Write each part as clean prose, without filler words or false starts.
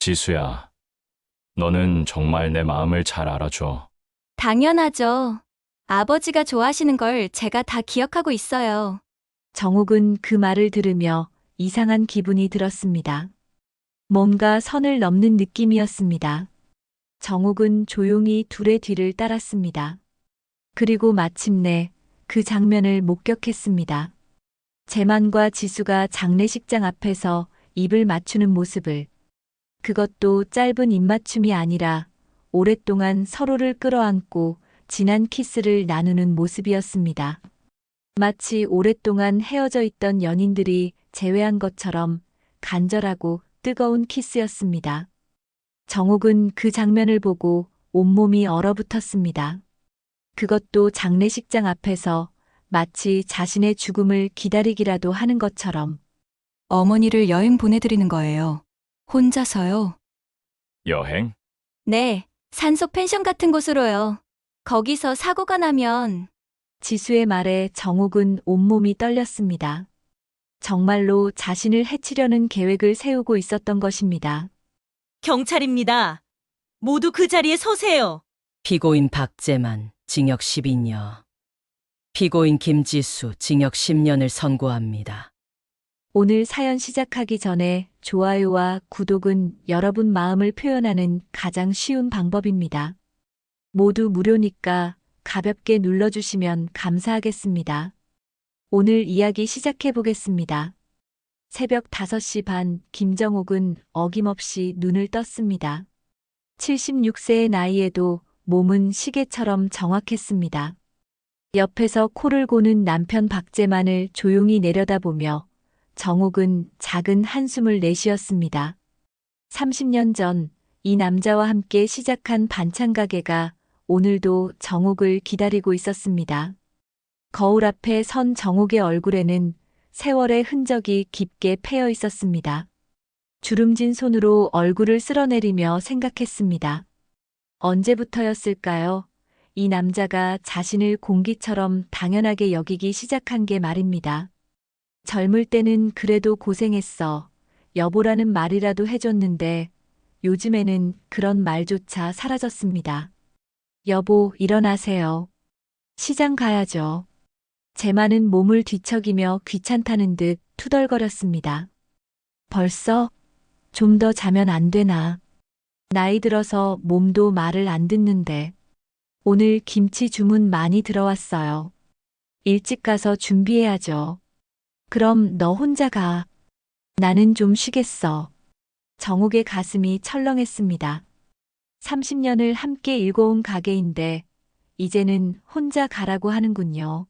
지수야, 너는 정말 내 마음을 잘 알아줘. 당연하죠. 아버지가 좋아하시는 걸 제가 다 기억하고 있어요. 정욱은 그 말을 들으며 이상한 기분이 들었습니다. 뭔가 선을 넘는 느낌이었습니다. 정욱은 조용히 둘의 뒤를 따랐습니다. 그리고 마침내 그 장면을 목격했습니다. 재만과 지수가 장례식장 앞에서 입을 맞추는 모습을, 그것도 짧은 입맞춤이 아니라 오랫동안 서로를 끌어안고 진한 키스를 나누는 모습이었습니다. 마치 오랫동안 헤어져 있던 연인들이 재회한 것처럼 간절하고 뜨거운 키스였습니다. 정욱은 그 장면을 보고 온몸이 얼어붙었습니다. 그것도 장례식장 앞에서 마치 자신의 죽음을 기다리기라도 하는 것처럼. 어머니를 여행 보내드리는 거예요. 혼자서요? 여행? 네, 산속 펜션 같은 곳으로요. 거기서 사고가 나면 지수의 말에 정욱은 온몸이 떨렸습니다. 정말로 자신을 해치려는 계획을 세우고 있었던 것입니다. 경찰입니다. 모두 그 자리에 서세요. 피고인 박재만 징역 12년, 피고인 김지수 징역 10년을 선고합니다. 오늘 사연 시작하기 전에 좋아요와 구독은 여러분 마음을 표현하는 가장 쉬운 방법입니다. 모두 무료니까 가볍게 눌러주시면 감사하겠습니다. 오늘 이야기 시작해 보겠습니다. 새벽 5시 반, 김정욱은 어김없이 눈을 떴습니다. 76세의 나이에도 몸은 시계처럼 정확했습니다. 옆에서 코를 고는 남편 박재만을 조용히 내려다보며 정욱은 작은 한숨을 내쉬었습니다. 30년 전 이 남자와 함께 시작한 반찬 가게가 오늘도 정욱을 기다리고 있었습니다. 거울 앞에 선 정욱의 얼굴에는 세월의 흔적이 깊게 패여 있었습니다. 주름진 손으로 얼굴을 쓸어내리며 생각했습니다. 언제부터였을까요? 이 남자가 자신을 공기처럼 당연하게 여기기 시작한 게 말입니다. 젊을 때는 그래도 고생했어. 여보라는 말이라도 해줬는데 요즘에는 그런 말조차 사라졌습니다. 여보, 일어나세요. 시장 가야죠. 재만은 몸을 뒤척이며 귀찮다는 듯 투덜거렸습니다. 벌써? 좀 더 자면 안 되나? 나이 들어서 몸도 말을 안 듣는데. 오늘 김치 주문 많이 들어왔어요. 일찍 가서 준비해야죠. 그럼 너 혼자 가. 나는 좀 쉬겠어. 정욱의 가슴이 철렁했습니다. 30년을 함께 일궈온 가게인데 이제는 혼자 가라고 하는군요.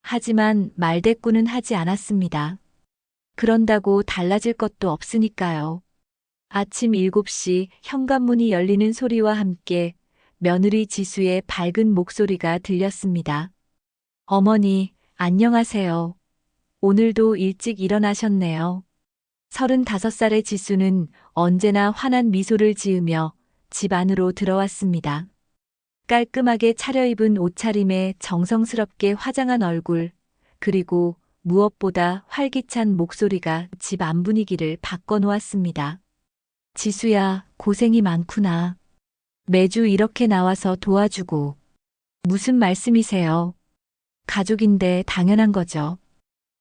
하지만 말대꾸는 하지 않았습니다. 그런다고 달라질 것도 없으니까요. 아침 7시 현관문이 열리는 소리와 함께 며느리 지수의 밝은 목소리가 들렸습니다. 어머니, 안녕하세요. 오늘도 일찍 일어나셨네요. 35살의 지수는 언제나 환한 미소를 지으며 집 안으로 들어왔습니다. 깔끔하게 차려입은 옷차림에 정성스럽게 화장한 얼굴, 그리고 무엇보다 활기찬 목소리가 집 안 분위기를 바꿔놓았습니다. 지수야, 고생이 많구나. 매주 이렇게 나와서 도와주고. 무슨 말씀이세요? 가족인데 당연한 거죠.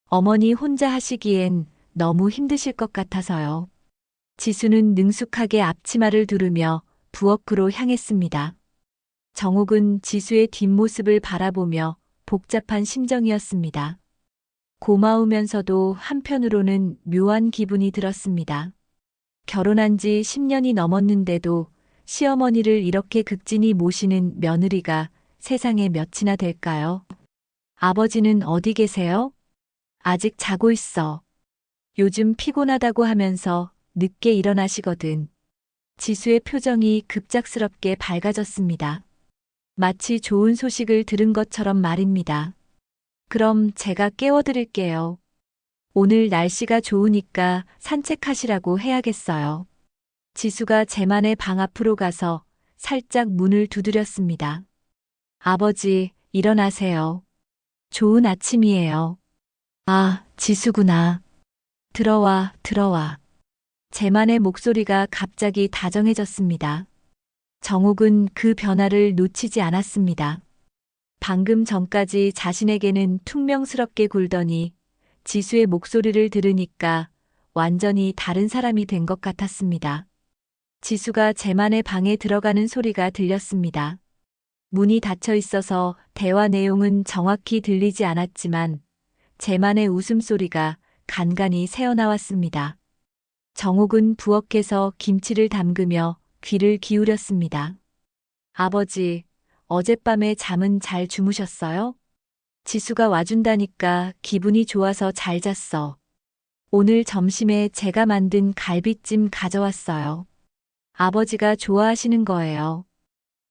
어머니 혼자 하시기엔 너무 힘드실 것 같아서요. 지수는 능숙하게 앞치마를 두르며 부엌으로 향했습니다. 정욱은 지수의 뒷모습을 바라보며 복잡한 심정이었습니다. 고마우면서도 한편으로는 묘한 기분이 들었습니다. 결혼한 지 10년이 넘었는데도 시어머니를 이렇게 극진히 모시는 며느리가 세상에 몇이나 될까요? 아버지는 어디 계세요? 아직 자고 있어. 요즘 피곤하다고 하면서 늦게 일어나시거든. 지수의 표정이 급작스럽게 밝아졌습니다. 마치 좋은 소식을 들은 것처럼 말입니다. 그럼 제가 깨워드릴게요. 오늘 날씨가 좋으니까 산책하시라고 해야겠어요. 지수가 재만의 방 앞으로 가서 살짝 문을 두드렸습니다. 아버지, 일어나세요. 좋은 아침이에요. 아, 지수구나. 들어와, 들어와. 제만의 목소리가 갑자기 다정해졌습니다. 정옥은 그 변화를 놓치지 않았습니다. 방금 전까지 자신에게는 퉁명스럽게 굴더니 지수의 목소리를 들으니까 완전히 다른 사람이 된 것 같았습니다. 지수가 제만의 방에 들어가는 소리가 들렸습니다. 문이 닫혀 있어서 대화 내용은 정확히 들리지 않았지만 제만의 웃음소리가 간간히 새어나왔습니다. 정옥은 부엌에서 김치를 담그며 귀를 기울였습니다. 아버지, 어젯밤에 잠은 잘 주무셨어요? 지수가 와준다니까 기분이 좋아서 잘 잤어. 오늘 점심에 제가 만든 갈비찜 가져왔어요. 아버지가 좋아하시는 거예요.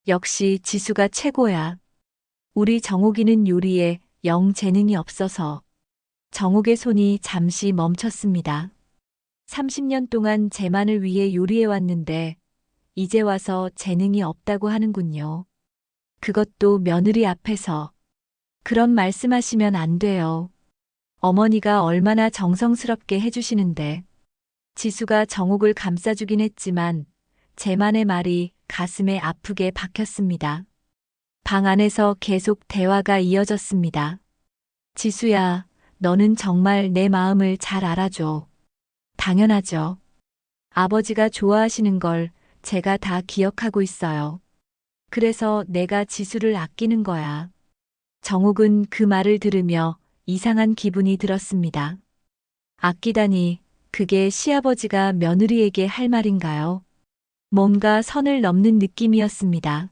역시 지수가 최고야. 우리 정옥이는 요리에 영 재능이 없어서. 정옥의 손이 잠시 멈췄습니다. 30년 동안 제만을 위해 요리해왔는데 이제 와서 재능이 없다고 하는군요. 그것도 며느리 앞에서. 그런 말씀하시면 안 돼요. 어머니가 얼마나 정성스럽게 해주시는데. 지수가 정옥을 감싸주긴 했지만 제만의 말이 가슴에 아프게 박혔습니다. 방 안에서 계속 대화가 이어졌습니다. 지수야, 너는 정말 내 마음을 잘 알아줘. 당연하죠. 아버지가 좋아하시는 걸 제가 다 기억하고 있어요. 그래서 내가 지수를 아끼는 거야. 정옥은 그 말을 들으며 이상한 기분이 들었습니다. 아끼다니, 그게 시아버지가 며느리에게 할 말인가요? 뭔가 선을 넘는 느낌이었습니다.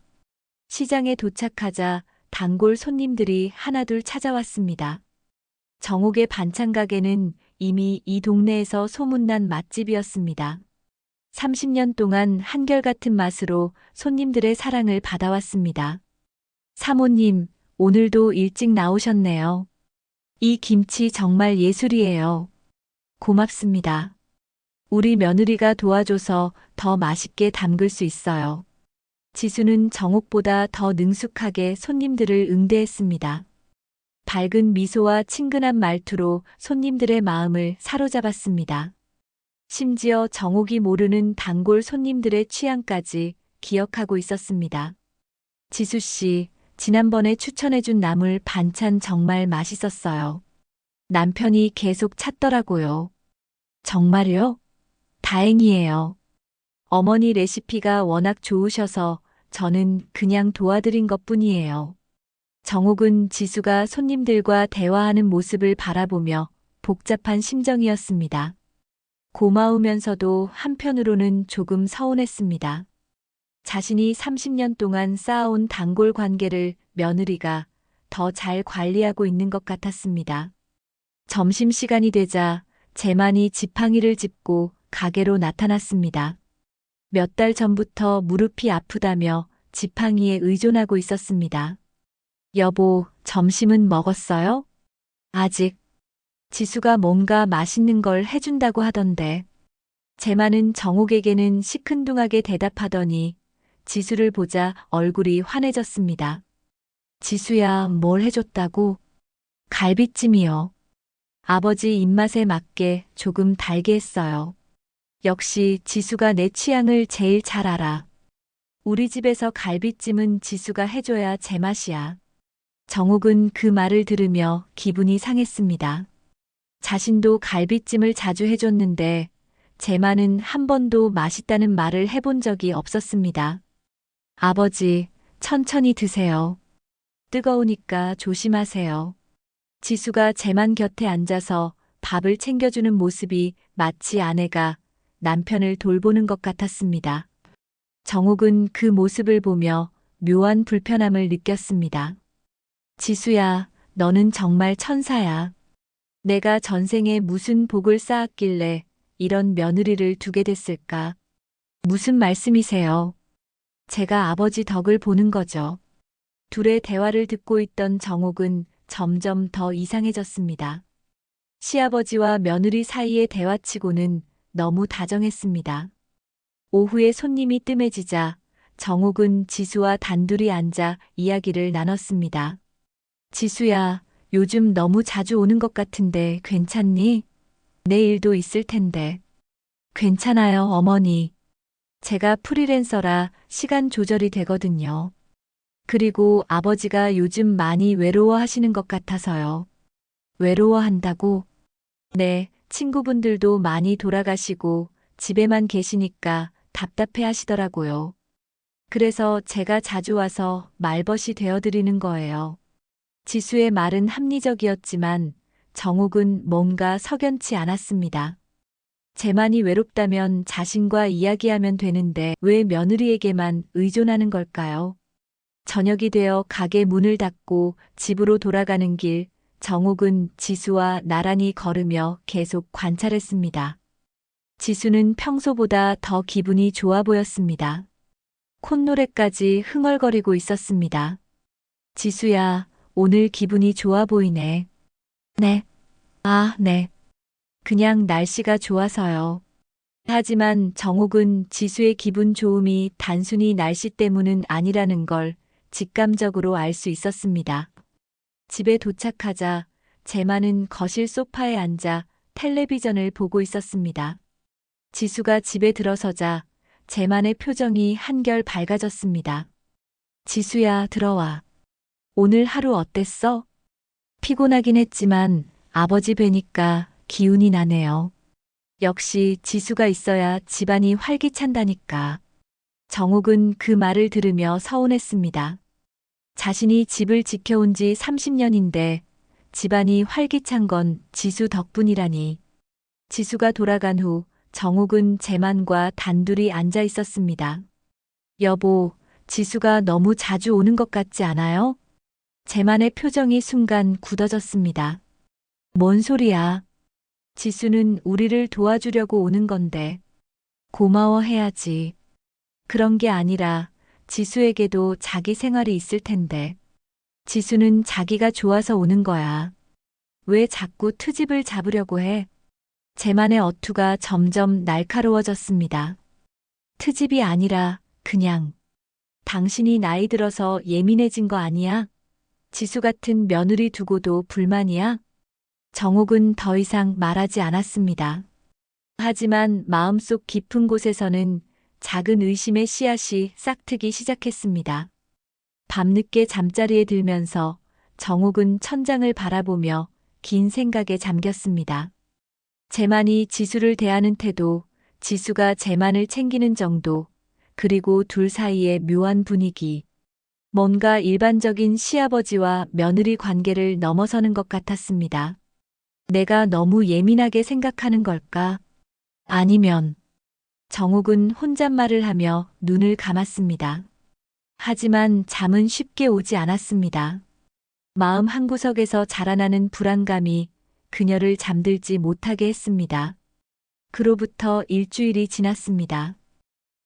시장에 도착하자 단골 손님들이 하나둘 찾아왔습니다. 정옥의 반찬 가게는 이미 이 동네에서 소문난 맛집이었습니다. 30년 동안 한결같은 맛으로 손님들의 사랑을 받아왔습니다. 사모님, 오늘도 일찍 나오셨네요. 이 김치 정말 예술이에요. 고맙습니다. 우리 며느리가 도와줘서 더 맛있게 담글 수 있어요. 지수는 정옥보다 더 능숙하게 손님들을 응대했습니다. 밝은 미소와 친근한 말투로 손님들의 마음을 사로잡았습니다. 심지어 정옥이 모르는 단골 손님들의 취향까지 기억하고 있었습니다. 지수 씨, 지난번에 추천해준 나물 반찬 정말 맛있었어요. 남편이 계속 찾더라고요. 정말요? 다행이에요. 어머니 레시피가 워낙 좋으셔서 저는 그냥 도와드린 것뿐이에요. 정옥은 지수가 손님들과 대화하는 모습을 바라보며 복잡한 심정이었습니다. 고마우면서도 한편으로는 조금 서운했습니다. 자신이 30년 동안 쌓아온 단골 관계를 며느리가 더 잘 관리하고 있는 것 같았습니다. 점심시간이 되자 제만이 지팡이를 짚고 가게로 나타났습니다. 몇 달 전부터 무릎이 아프다며 지팡이에 의존하고 있었습니다. 여보, 점심은 먹었어요? 아직. 지수가 뭔가 맛있는 걸 해준다고 하던데. 제만은 정옥에게는 시큰둥하게 대답하더니 지수를 보자 얼굴이 환해졌습니다. 지수야, 뭘 해줬다고? 갈비찜이요. 아버지 입맛에 맞게 조금 달게 했어요. 역시 지수가 내 취향을 제일 잘 알아. 우리 집에서 갈비찜은 지수가 해줘야 제맛이야. 정옥은 그 말을 들으며 기분이 상했습니다. 자신도 갈비찜을 자주 해줬는데 제만은 한 번도 맛있다는 말을 해본 적이 없었습니다. 아버지, 천천히 드세요. 뜨거우니까 조심하세요. 지수가 제만 곁에 앉아서 밥을 챙겨주는 모습이 마치 아내가 남편을 돌보는 것 같았습니다. 정옥은 그 모습을 보며 묘한 불편함을 느꼈습니다. 지수야, 너는 정말 천사야. 내가 전생에 무슨 복을 쌓았길래 이런 며느리를 두게 됐을까? 무슨 말씀이세요? 제가 아버지 덕을 보는 거죠. 둘의 대화를 듣고 있던 정옥은 점점 더 이상해졌습니다. 시아버지와 며느리 사이의 대화치고는 너무 다정했습니다. 오후에 손님이 뜸해지자 정옥은 지수와 단둘이 앉아 이야기를 나눴습니다. 지수야, 요즘 너무 자주 오는 것 같은데 괜찮니? 내 일도 있을 텐데. 괜찮아요, 어머니. 제가 프리랜서라 시간 조절이 되거든요. 그리고 아버지가 요즘 많이 외로워하시는 것 같아서요. 외로워한다고? 네, 친구분들도 많이 돌아가시고 집에만 계시니까 답답해 하시더라고요. 그래서 제가 자주 와서 말벗이 되어드리는 거예요. 지수의 말은 합리적이었지만 정욱은 뭔가 석연치 않았습니다. 쟤만이 외롭다면 자신과 이야기하면 되는데 왜 며느리에게만 의존하는 걸까요? 저녁이 되어 가게 문을 닫고 집으로 돌아가는 길, 정욱은 지수와 나란히 걸으며 계속 관찰했습니다. 지수는 평소보다 더 기분이 좋아 보였습니다. 콧노래까지 흥얼거리고 있었습니다. 지수야, 오늘 기분이 좋아 보이네. 네. 아, 네. 그냥 날씨가 좋아서요. 하지만 정욱은 지수의 기분 좋음이 단순히 날씨 때문은 아니라는 걸 직감적으로 알 수 있었습니다. 집에 도착하자 제만은 거실 소파에 앉아 텔레비전을 보고 있었습니다. 지수가 집에 들어서자 제만의 표정이 한결 밝아졌습니다. 지수야, 들어와. 오늘 하루 어땠어? 피곤하긴 했지만 아버지 뵈니까 기운이 나네요. 역시 지수가 있어야 집안이 활기찬다니까. 정욱은 그 말을 들으며 서운했습니다. 자신이 집을 지켜온 지 30년인데 집안이 활기찬 건 지수 덕분이라니. 지수가 돌아간 후 정욱은 제만과 단둘이 앉아 있었습니다. 여보, 지수가 너무 자주 오는 것 같지 않아요? 제만의 표정이 순간 굳어졌습니다. 뭔 소리야? 지수는 우리를 도와주려고 오는 건데. 고마워해야지. 그런 게 아니라 지수에게도 자기 생활이 있을 텐데. 지수는 자기가 좋아서 오는 거야. 왜 자꾸 트집을 잡으려고 해? 제만의 어투가 점점 날카로워졌습니다. 트집이 아니라 그냥. 당신이 나이 들어서 예민해진 거 아니야? 지수 같은 며느리 두고도 불만이야? 정욱은 더 이상 말하지 않았습니다. 하지만 마음속 깊은 곳에서는 작은 의심의 씨앗이 싹트기 시작했습니다. 밤늦게 잠자리에 들면서 정욱은 천장을 바라보며 긴 생각에 잠겼습니다. 제만이 지수를 대하는 태도, 지수가 제만을 챙기는 정도, 그리고 둘 사이의 묘한 분위기. 뭔가 일반적인 시아버지와 며느리 관계를 넘어서는 것 같았습니다. 내가 너무 예민하게 생각하는 걸까? 아니면 정욱은 혼잣말을 하며 눈을 감았습니다. 하지만 잠은 쉽게 오지 않았습니다. 마음 한구석에서 자라나는 불안감이 그녀를 잠들지 못하게 했습니다. 그로부터 일주일이 지났습니다.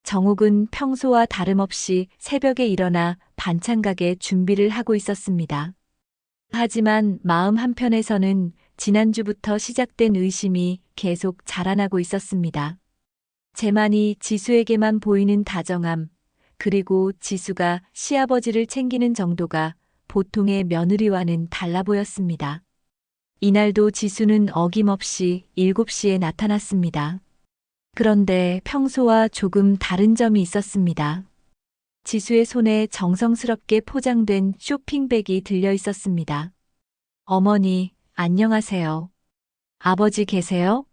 정욱은 평소와 다름없이 새벽에 일어나 반찬 가게 준비를 하고 있었습니다. 하지만 마음 한편에서는 지난주부터 시작된 의심이 계속 자라나고 있었습니다. 제만이 지수에게만 보이는 다정함, 그리고 지수가 시아버지를 챙기는 정도가 보통의 며느리와는 달라 보였습니다. 이날도 지수는 어김없이 7시에 나타났습니다. 그런데 평소와 조금 다른 점이 있었습니다. 지수의 손에 정성스럽게 포장된 쇼핑백이 들려 있었습니다. 어머니, 안녕하세요. 아버지 계세요?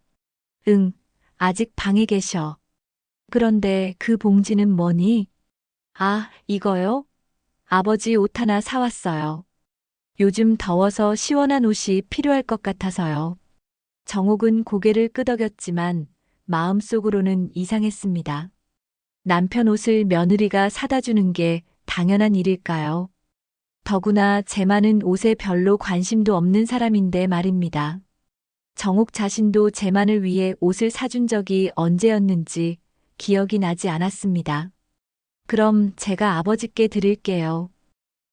응, 아직 방에 계셔. 그런데 그 봉지는 뭐니? 아, 이거요? 아버지 옷 하나 사왔어요. 요즘 더워서 시원한 옷이 필요할 것 같아서요. 정욱은 고개를 끄덕였지만 마음속으로는 이상했습니다. 남편 옷을 며느리가 사다 주는 게 당연한 일일까요? 더구나 제만은 옷에 별로 관심도 없는 사람인데 말입니다. 정욱 자신도 제만을 위해 옷을 사준 적이 언제였는지 기억이 나지 않았습니다. 그럼 제가 아버지께 드릴게요.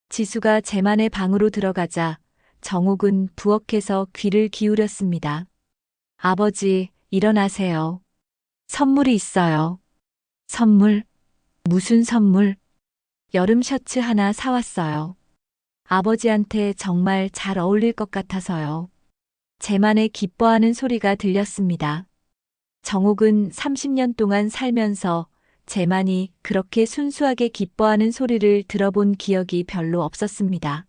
지수가 제만의 방으로 들어가자 정욱은 부엌에서 귀를 기울였습니다. 아버지, 일어나세요. 선물이 있어요. 선물? 무슨 선물? 여름 셔츠 하나 사왔어요. 아버지한테 정말 잘 어울릴 것 같아서요. 제만의 기뻐하는 소리가 들렸습니다. 정옥은 30년 동안 살면서 재만이 그렇게 순수하게 기뻐하는 소리를 들어본 기억이 별로 없었습니다.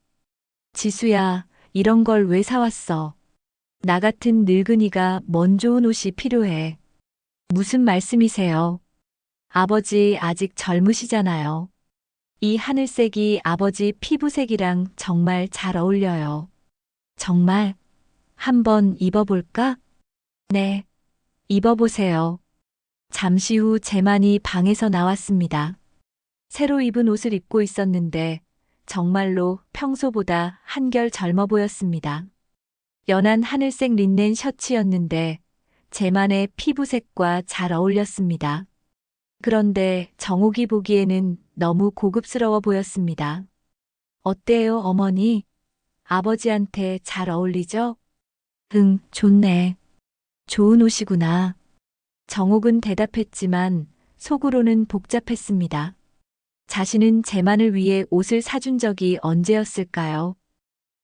지수야, 이런 걸 왜 사왔어? 나 같은 늙은이가 뭔 좋은 옷이 필요해. 무슨 말씀이세요? 아버지 아직 젊으시잖아요. 이 하늘색이 아버지 피부색이랑 정말 잘 어울려요. 정말? 한번 입어볼까? 네, 입어보세요. 잠시 후 재만이 방에서 나왔습니다. 새로 입은 옷을 입고 있었는데 정말로 평소보다 한결 젊어 보였습니다. 연한 하늘색 린넨 셔츠였는데 재만의 피부색과 잘 어울렸습니다. 그런데 정옥이 보기에는 너무 고급스러워 보였습니다. 어때요, 어머니? 아버지한테 잘 어울리죠? 응, 좋네. 좋은 옷이구나. 정옥은 대답했지만 속으로는 복잡했습니다. 자신은 재만을 위해 옷을 사준 적이 언제였을까요?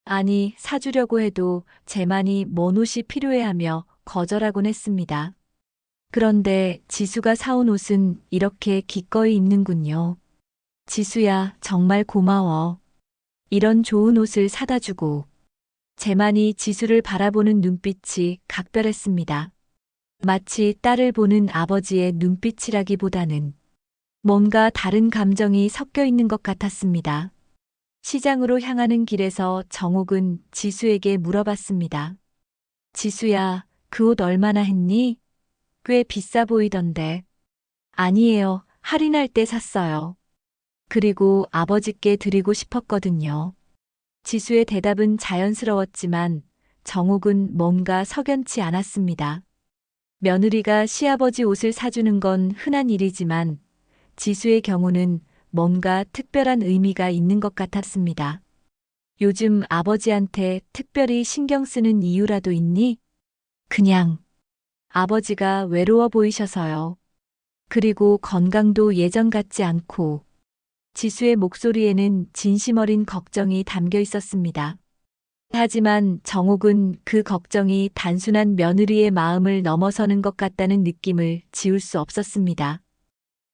아니, 사주려고 해도 재만이 뭔 옷이 필요해하며 거절하곤 했습니다. 그런데 지수가 사온 옷은 이렇게 기꺼이 입는군요. 지수야, 정말 고마워. 이런 좋은 옷을 사다 주고. 재만이 지수를 바라보는 눈빛이 각별했습니다. 마치 딸을 보는 아버지의 눈빛이라기보다는 뭔가 다른 감정이 섞여 있는 것 같았습니다. 시장으로 향하는 길에서 정옥은 지수에게 물어봤습니다. 지수야, 그 옷 얼마나 했니? 꽤 비싸 보이던데. 아니에요. 할인할 때 샀어요. 그리고 아버지께 드리고 싶었거든요. 지수의 대답은 자연스러웠지만 정옥은 뭔가 석연치 않았습니다. 며느리가 시아버지 옷을 사주는 건 흔한 일이지만 지수의 경우는 뭔가 특별한 의미가 있는 것 같았습니다. 요즘 아버지한테 특별히 신경 쓰는 이유라도 있니? 그냥 아버지가 외로워 보이셔서요. 그리고 건강도 예전 같지 않고. 지수의 목소리에는 진심 어린 걱정이 담겨 있었습니다. 하지만 정옥은 그 걱정이 단순한 며느리의 마음을 넘어서는 것 같다는 느낌을 지울 수 없었습니다.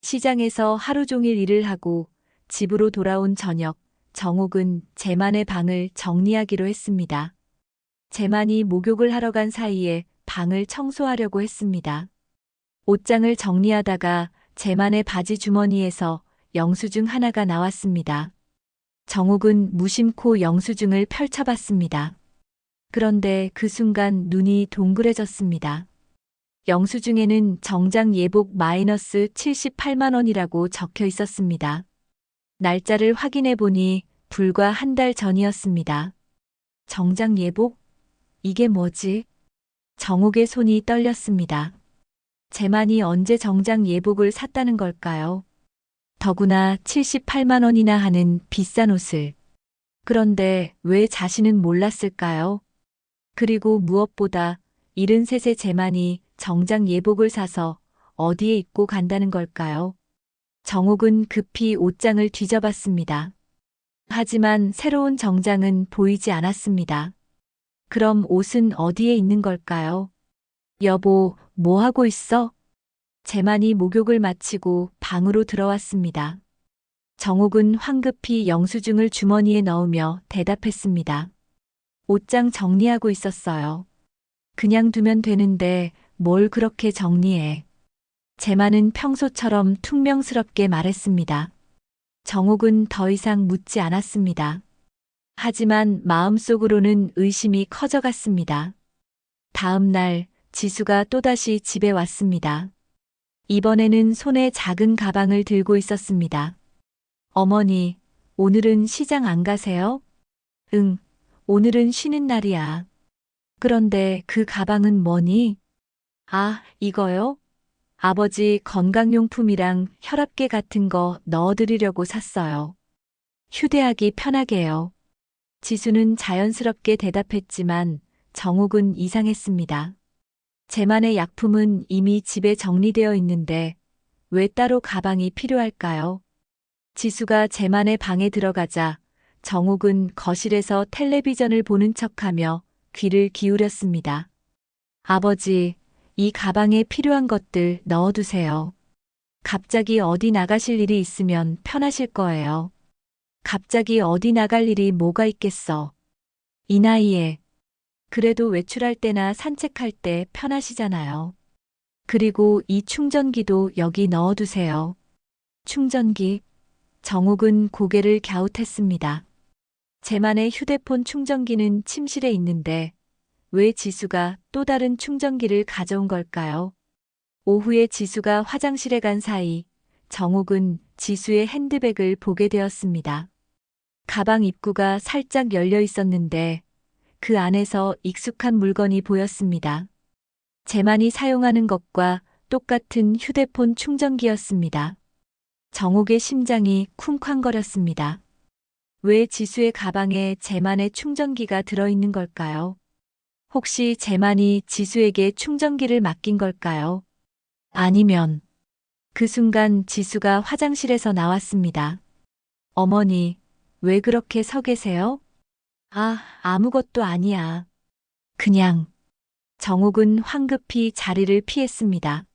시장에서 하루 종일 일을 하고 집으로 돌아온 저녁, 정옥은 재만의 방을 정리하기로 했습니다. 재만이 목욕을 하러 간 사이에 방을 청소하려고 했습니다. 옷장을 정리하다가 재만의 바지 주머니에서 영수증 하나가 나왔습니다. 정옥은 무심코 영수증을 펼쳐봤습니다. 그런데 그 순간 눈이 동그래졌습니다. 영수증에는 정장 예복 마이너스 78만 원이라고 적혀 있었습니다. 날짜를 확인해 보니 불과 한 달 전이었습니다. 정장 예복? 이게 뭐지? 정옥의 손이 떨렸습니다. 재만이 언제 정장 예복을 샀다는 걸까요? 더구나 78만 원이나 하는 비싼 옷을. 그런데 왜 자신은 몰랐을까요? 그리고 무엇보다 73세 재만이 정장 예복을 사서 어디에 입고 간다는 걸까요? 정옥은 급히 옷장을 뒤져봤습니다. 하지만 새로운 정장은 보이지 않았습니다. 그럼 옷은 어디에 있는 걸까요? 여보, 뭐 하고 있어? 재만이 목욕을 마치고 방으로 들어왔습니다. 정옥은 황급히 영수증을 주머니에 넣으며 대답했습니다. 옷장 정리하고 있었어요. 그냥 두면 되는데 뭘 그렇게 정리해. 재만은 평소처럼 퉁명스럽게 말했습니다. 정옥은 더 이상 묻지 않았습니다. 하지만 마음속으로는 의심이 커져갔습니다. 다음 날 지수가 또다시 집에 왔습니다. 이번에는 손에 작은 가방을 들고 있었습니다. 어머니, 오늘은 시장 안 가세요? 응, 오늘은 쉬는 날이야. 그런데 그 가방은 뭐니? 아, 이거요? 아버지 건강용품이랑 혈압계 같은 거 넣어드리려고 샀어요. 휴대하기 편하게요. 지수는 자연스럽게 대답했지만 정옥은 이상했습니다. 재만의 약품은 이미 집에 정리되어 있는데 왜 따로 가방이 필요할까요? 지수가 재만의 방에 들어가자 정옥은 거실에서 텔레비전을 보는 척하며 귀를 기울였습니다. 아버지, 이 가방에 필요한 것들 넣어두세요. 갑자기 어디 나가실 일이 있으면 편하실 거예요. 갑자기 어디 나갈 일이 뭐가 있겠어. 이 나이에. 그래도 외출할 때나 산책할 때 편하시잖아요. 그리고 이 충전기도 여기 넣어두세요. 충전기. 정욱은 고개를 갸웃했습니다. 제만의 휴대폰 충전기는 침실에 있는데 왜 지수가 또 다른 충전기를 가져온 걸까요? 오후에 지수가 화장실에 간 사이 정욱은 지수의 핸드백을 보게 되었습니다. 가방 입구가 살짝 열려 있었는데 그 안에서 익숙한 물건이 보였습니다. 제만이 사용하는 것과 똑같은 휴대폰 충전기였습니다. 정욱의 심장이 쿵쾅거렸습니다. 왜 지수의 가방에 제만의 충전기가 들어있는 걸까요? 혹시 제만이 지수에게 충전기를 맡긴 걸까요? 아니면 그 순간 지수가 화장실에서 나왔습니다. 어머니, 왜 그렇게 서 계세요? 아무것도 아니야. 그냥. 정욱은 황급히 자리를 피했습니다.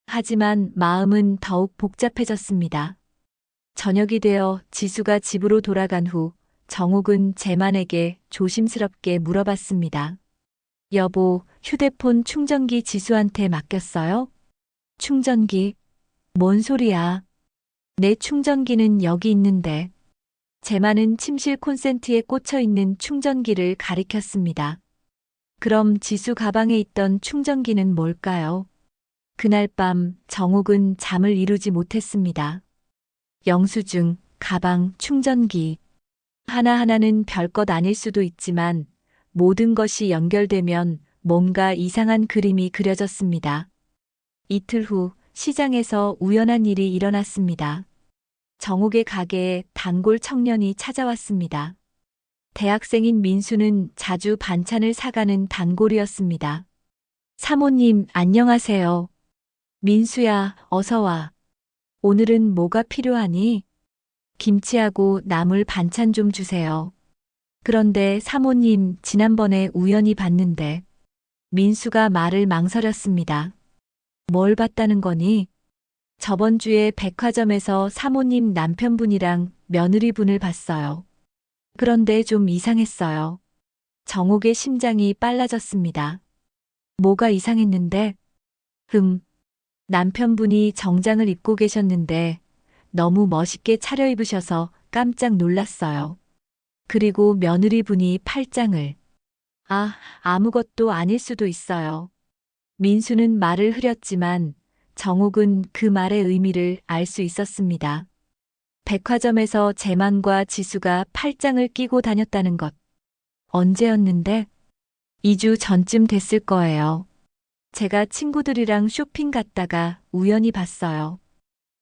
하지만 마음은 더욱 복잡해졌습니다. 저녁이 되어 지수가 집으로 돌아간 후 정욱은 제만에게 조심스럽게 물어봤습니다. 여보, 휴대폰 충전기 지수한테 맡겼어요? 충전기? 뭔 소리야? 내 충전기는 여기 있는데. 제만은 침실 콘센트에 꽂혀 있는 충전기를 가리켰습니다. 그럼 지수 가방에 있던 충전기는 뭘까요? 그날 밤 정욱은 잠을 이루지 못했습니다. 영수증, 가방, 충전기. 하나하나는 별것 아닐 수도 있지만 모든 것이 연결되면 뭔가 이상한 그림이 그려졌습니다. 이틀 후 시장에서 우연한 일이 일어났습니다. 정욱의 가게에 단골 청년이 찾아왔습니다. 대학생인 민수는 자주 반찬을 사가는 단골이었습니다. 사모님, 안녕하세요. 민수야, 어서 와. 오늘은 뭐가 필요하니? 김치하고 나물 반찬 좀 주세요. 그런데 사모님, 지난번에 우연히 봤는데. 민수가 말을 망설였습니다. 뭘 봤다는 거니? 저번 주에 백화점에서 사모님 남편분이랑 며느리분을 봤어요. 그런데 좀 이상했어요. 정욱의 심장이 빨라졌습니다. 뭐가 이상했는데? 남편분이 정장을 입고 계셨는데 너무 멋있게 차려입으셔서 깜짝 놀랐어요. 그리고 며느리분이 팔짱을. 아무것도 아닐 수도 있어요. 민수는 말을 흐렸지만 정욱은 그 말의 의미를 알 수 있었습니다. 백화점에서 제만과 지수가 팔짱을 끼고 다녔다는 것. 언제였는데? 2주 전쯤 됐을 거예요. 제가 친구들이랑 쇼핑 갔다가 우연히 봤어요.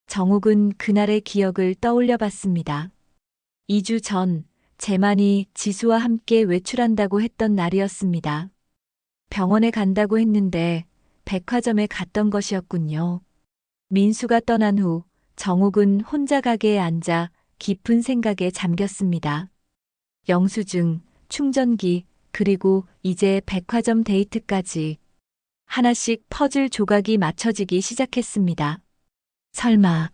정욱은 그날의 기억을 떠올려 봤습니다. 2주 전, 제만이 지수와 함께 외출한다고 했던 날이었습니다. 병원에 간다고 했는데 백화점에 갔던 것이었군요. 민수가 떠난 후 정욱은 혼자 가게에 앉아 깊은 생각에 잠겼습니다. 영수증, 충전기, 그리고 이제 백화점 데이트까지 하나씩 퍼즐 조각이 맞춰지기 시작했습니다. 설마,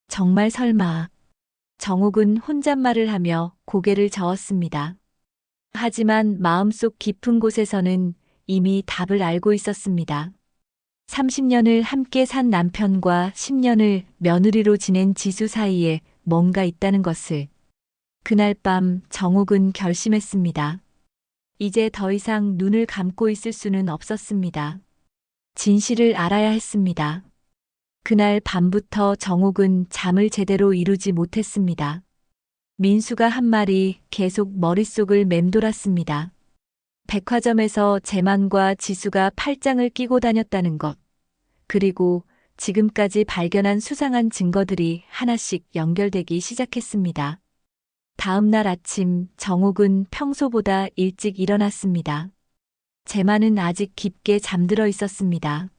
정말 설마. 정욱은 혼잣말을 하며 고개를 저었습니다. 하지만 마음속 깊은 곳에서는 이미 답을 알고 있었습니다. 30년을 함께 산 남편과 10년을 며느리로 지낸 지수 사이에 뭔가 있다는 것을. 그날 밤 정욱은 결심했습니다. 이제 더 이상 눈을 감고 있을 수는 없었습니다. 진실을 알아야 했습니다. 그날 밤부터 정욱은 잠을 제대로 이루지 못했습니다. 민수가 한 말이 계속 머릿속을 맴돌았습니다. 백화점에서 제만과 지수가 팔짱을 끼고 다녔다는 것. 그리고 지금까지 발견한 수상한 증거들이 하나씩 연결되기 시작했습니다. 다음 날 아침 정욱은 평소보다 일찍 일어났습니다. 제만은 아직 깊게 잠들어 있었습니다.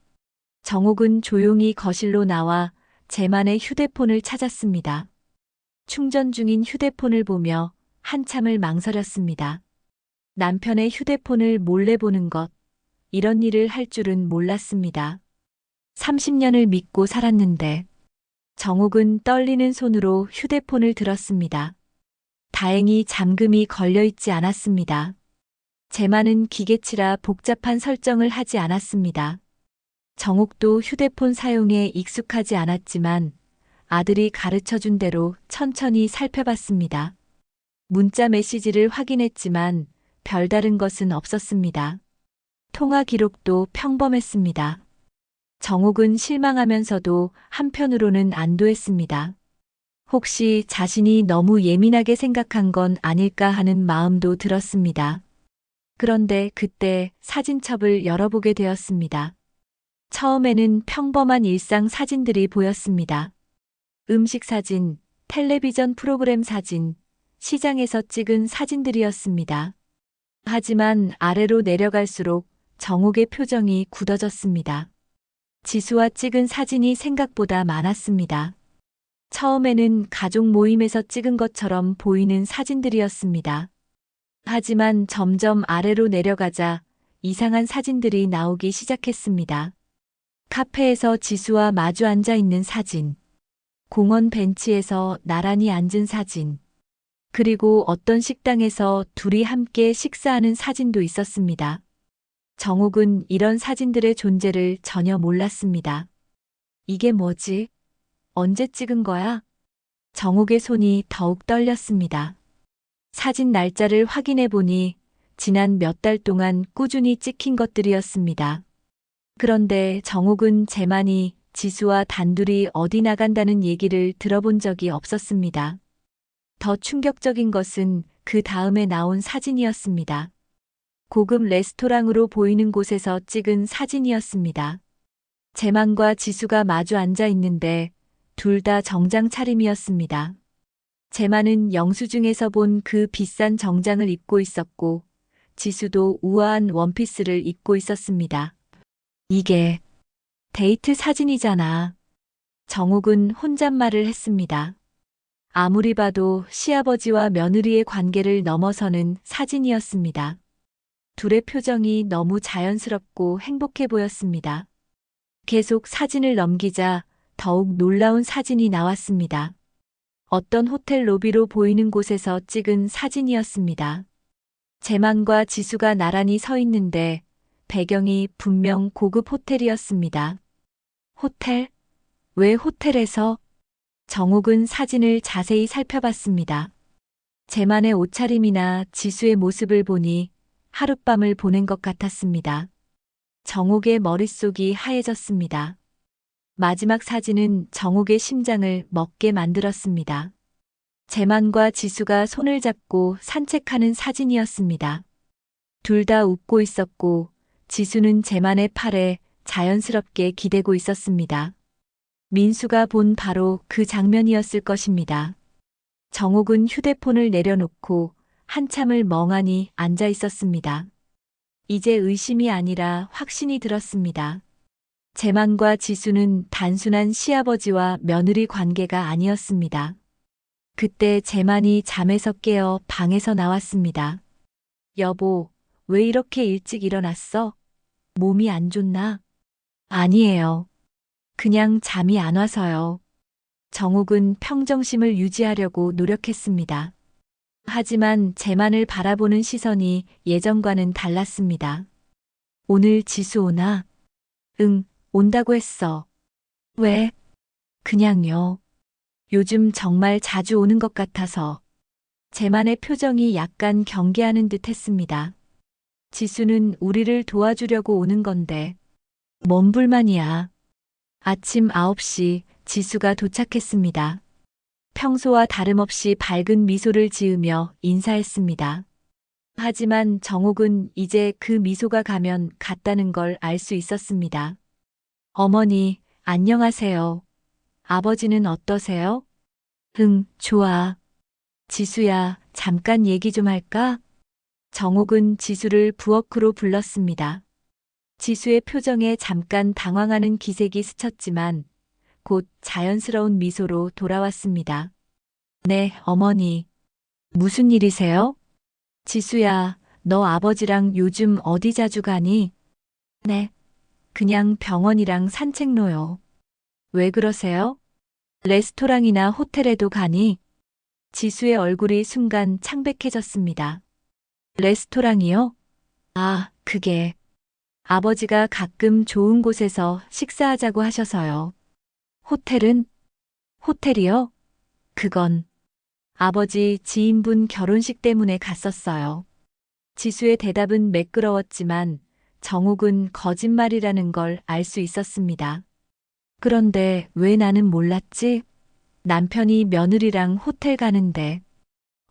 정욱은 조용히 거실로 나와 제만의 휴대폰을 찾았습니다. 충전 중인 휴대폰을 보며 한참을 망설였습니다. 남편의 휴대폰을 몰래 보는 것, 이런 일을 할 줄은 몰랐습니다. 30년을 믿고 살았는데. 정옥은 떨리는 손으로 휴대폰을 들었습니다. 다행히 잠금이 걸려있지 않았습니다. 제만은 기계치라 복잡한 설정을 하지 않았습니다. 정옥도 휴대폰 사용에 익숙하지 않았지만 아들이 가르쳐준 대로 천천히 살펴봤습니다. 문자 메시지를 확인했지만 별다른 것은 없었습니다. 통화 기록도 평범했습니다. 정옥은 실망하면서도 한편으로는 안도했습니다. 혹시 자신이 너무 예민하게 생각한 건 아닐까 하는 마음도 들었습니다. 그런데 그때 사진첩을 열어보게 되었습니다. 처음에는 평범한 일상 사진들이 보였습니다. 음식 사진, 텔레비전 프로그램 사진, 시장에서 찍은 사진들이었습니다. 하지만 아래로 내려갈수록 정옥의 표정이 굳어졌습니다. 지수와 찍은 사진이 생각보다 많았습니다. 처음에는 가족 모임에서 찍은 것처럼 보이는 사진들이었습니다. 하지만 점점 아래로 내려가자 이상한 사진들이 나오기 시작했습니다. 카페에서 지수와 마주 앉아 있는 사진, 공원 벤치에서 나란히 앉은 사진, 그리고 어떤 식당에서 둘이 함께 식사하는 사진도 있었습니다. 정옥은 이런 사진들의 존재를 전혀 몰랐습니다. 이게 뭐지? 언제 찍은 거야? 정옥의 손이 더욱 떨렸습니다. 사진 날짜를 확인해 보니 지난 몇 달 동안 꾸준히 찍힌 것들이었습니다. 그런데 정옥은 제만이 지수와 단둘이 어디 나간다는 얘기를 들어본 적이 없었습니다. 더 충격적인 것은 그 다음에 나온 사진이었습니다. 고급 레스토랑으로 보이는 곳에서 찍은 사진이었습니다. 제만과 지수가 마주 앉아 있는데 둘 다 정장 차림이었습니다. 제만은 영수증에서 본 그 비싼 정장을 입고 있었고 지수도 우아한 원피스를 입고 있었습니다. 이게 데이트 사진이잖아. 정옥은 혼잣말을 했습니다. 아무리 봐도 시아버지와 며느리의 관계를 넘어서는 사진이었습니다. 둘의 표정이 너무 자연스럽고 행복해 보였습니다. 계속 사진을 넘기자 더욱 놀라운 사진이 나왔습니다. 어떤 호텔 로비로 보이는 곳에서 찍은 사진이었습니다. 제만과 지수가 나란히 서 있는데 배경이 분명 고급 호텔이었습니다. 호텔? 왜 호텔에서? 정옥은 사진을 자세히 살펴봤습니다. 제만의 옷차림이나 지수의 모습을 보니 하룻밤을 보낸 것 같았습니다. 정옥의 머릿속이 하얘졌습니다. 마지막 사진은 정옥의 심장을 먹게 만들었습니다. 제만과 지수가 손을 잡고 산책하는 사진이었습니다. 둘 다 웃고 있었고 지수는 제만의 팔에 자연스럽게 기대고 있었습니다. 민수가 본 바로 그 장면이었을 것입니다. 정옥은 휴대폰을 내려놓고 한참을 멍하니 앉아 있었습니다. 이제 의심이 아니라 확신이 들었습니다. 제만과 지수는 단순한 시아버지와 며느리 관계가 아니었습니다. 그때 제만이 잠에서 깨어 방에서 나왔습니다. 여보, 왜 이렇게 일찍 일어났어? 몸이 안 좋나? 아니에요. 그냥 잠이 안 와서요. 정옥은 평정심을 유지하려고 노력했습니다. 하지만 제만을 바라보는 시선이 예전과는 달랐습니다. 오늘 지수 오나? 응, 온다고 했어. 왜? 그냥요. 요즘 정말 자주 오는 것 같아서. 제만의 표정이 약간 경계하는 듯 했습니다. 지수는 우리를 도와주려고 오는 건데. 뭔 불만이야. 아침 9시 지수가 도착했습니다. 평소와 다름없이 밝은 미소를 지으며 인사했습니다. 하지만 정옥은 이제 그 미소가 가면 갔다는 걸 알 수 있었습니다. 어머니, 안녕하세요. 아버지는 어떠세요? 응, 좋아. 지수야, 잠깐 얘기 좀 할까? 정옥은 지수를 부엌으로 불렀습니다. 지수의 표정에 잠깐 당황하는 기색이 스쳤지만 곧 자연스러운 미소로 돌아왔습니다. 네, 어머니. 무슨 일이세요? 지수야, 너 아버지랑 요즘 어디 자주 가니? 네, 그냥 병원이랑 산책로요. 왜 그러세요? 레스토랑이나 호텔에도 가니? 지수의 얼굴이 순간 창백해졌습니다. 레스토랑이요? 아, 그게 아버지가 가끔 좋은 곳에서 식사하자고 하셔서요. 호텔은? 호텔이요? 그건 아버지 지인분 결혼식 때문에 갔었어요. 지수의 대답은 매끄러웠지만 정욱은 거짓말이라는 걸 알 수 있었습니다. 그런데 왜 나는 몰랐지? 남편이 며느리랑 호텔 가는데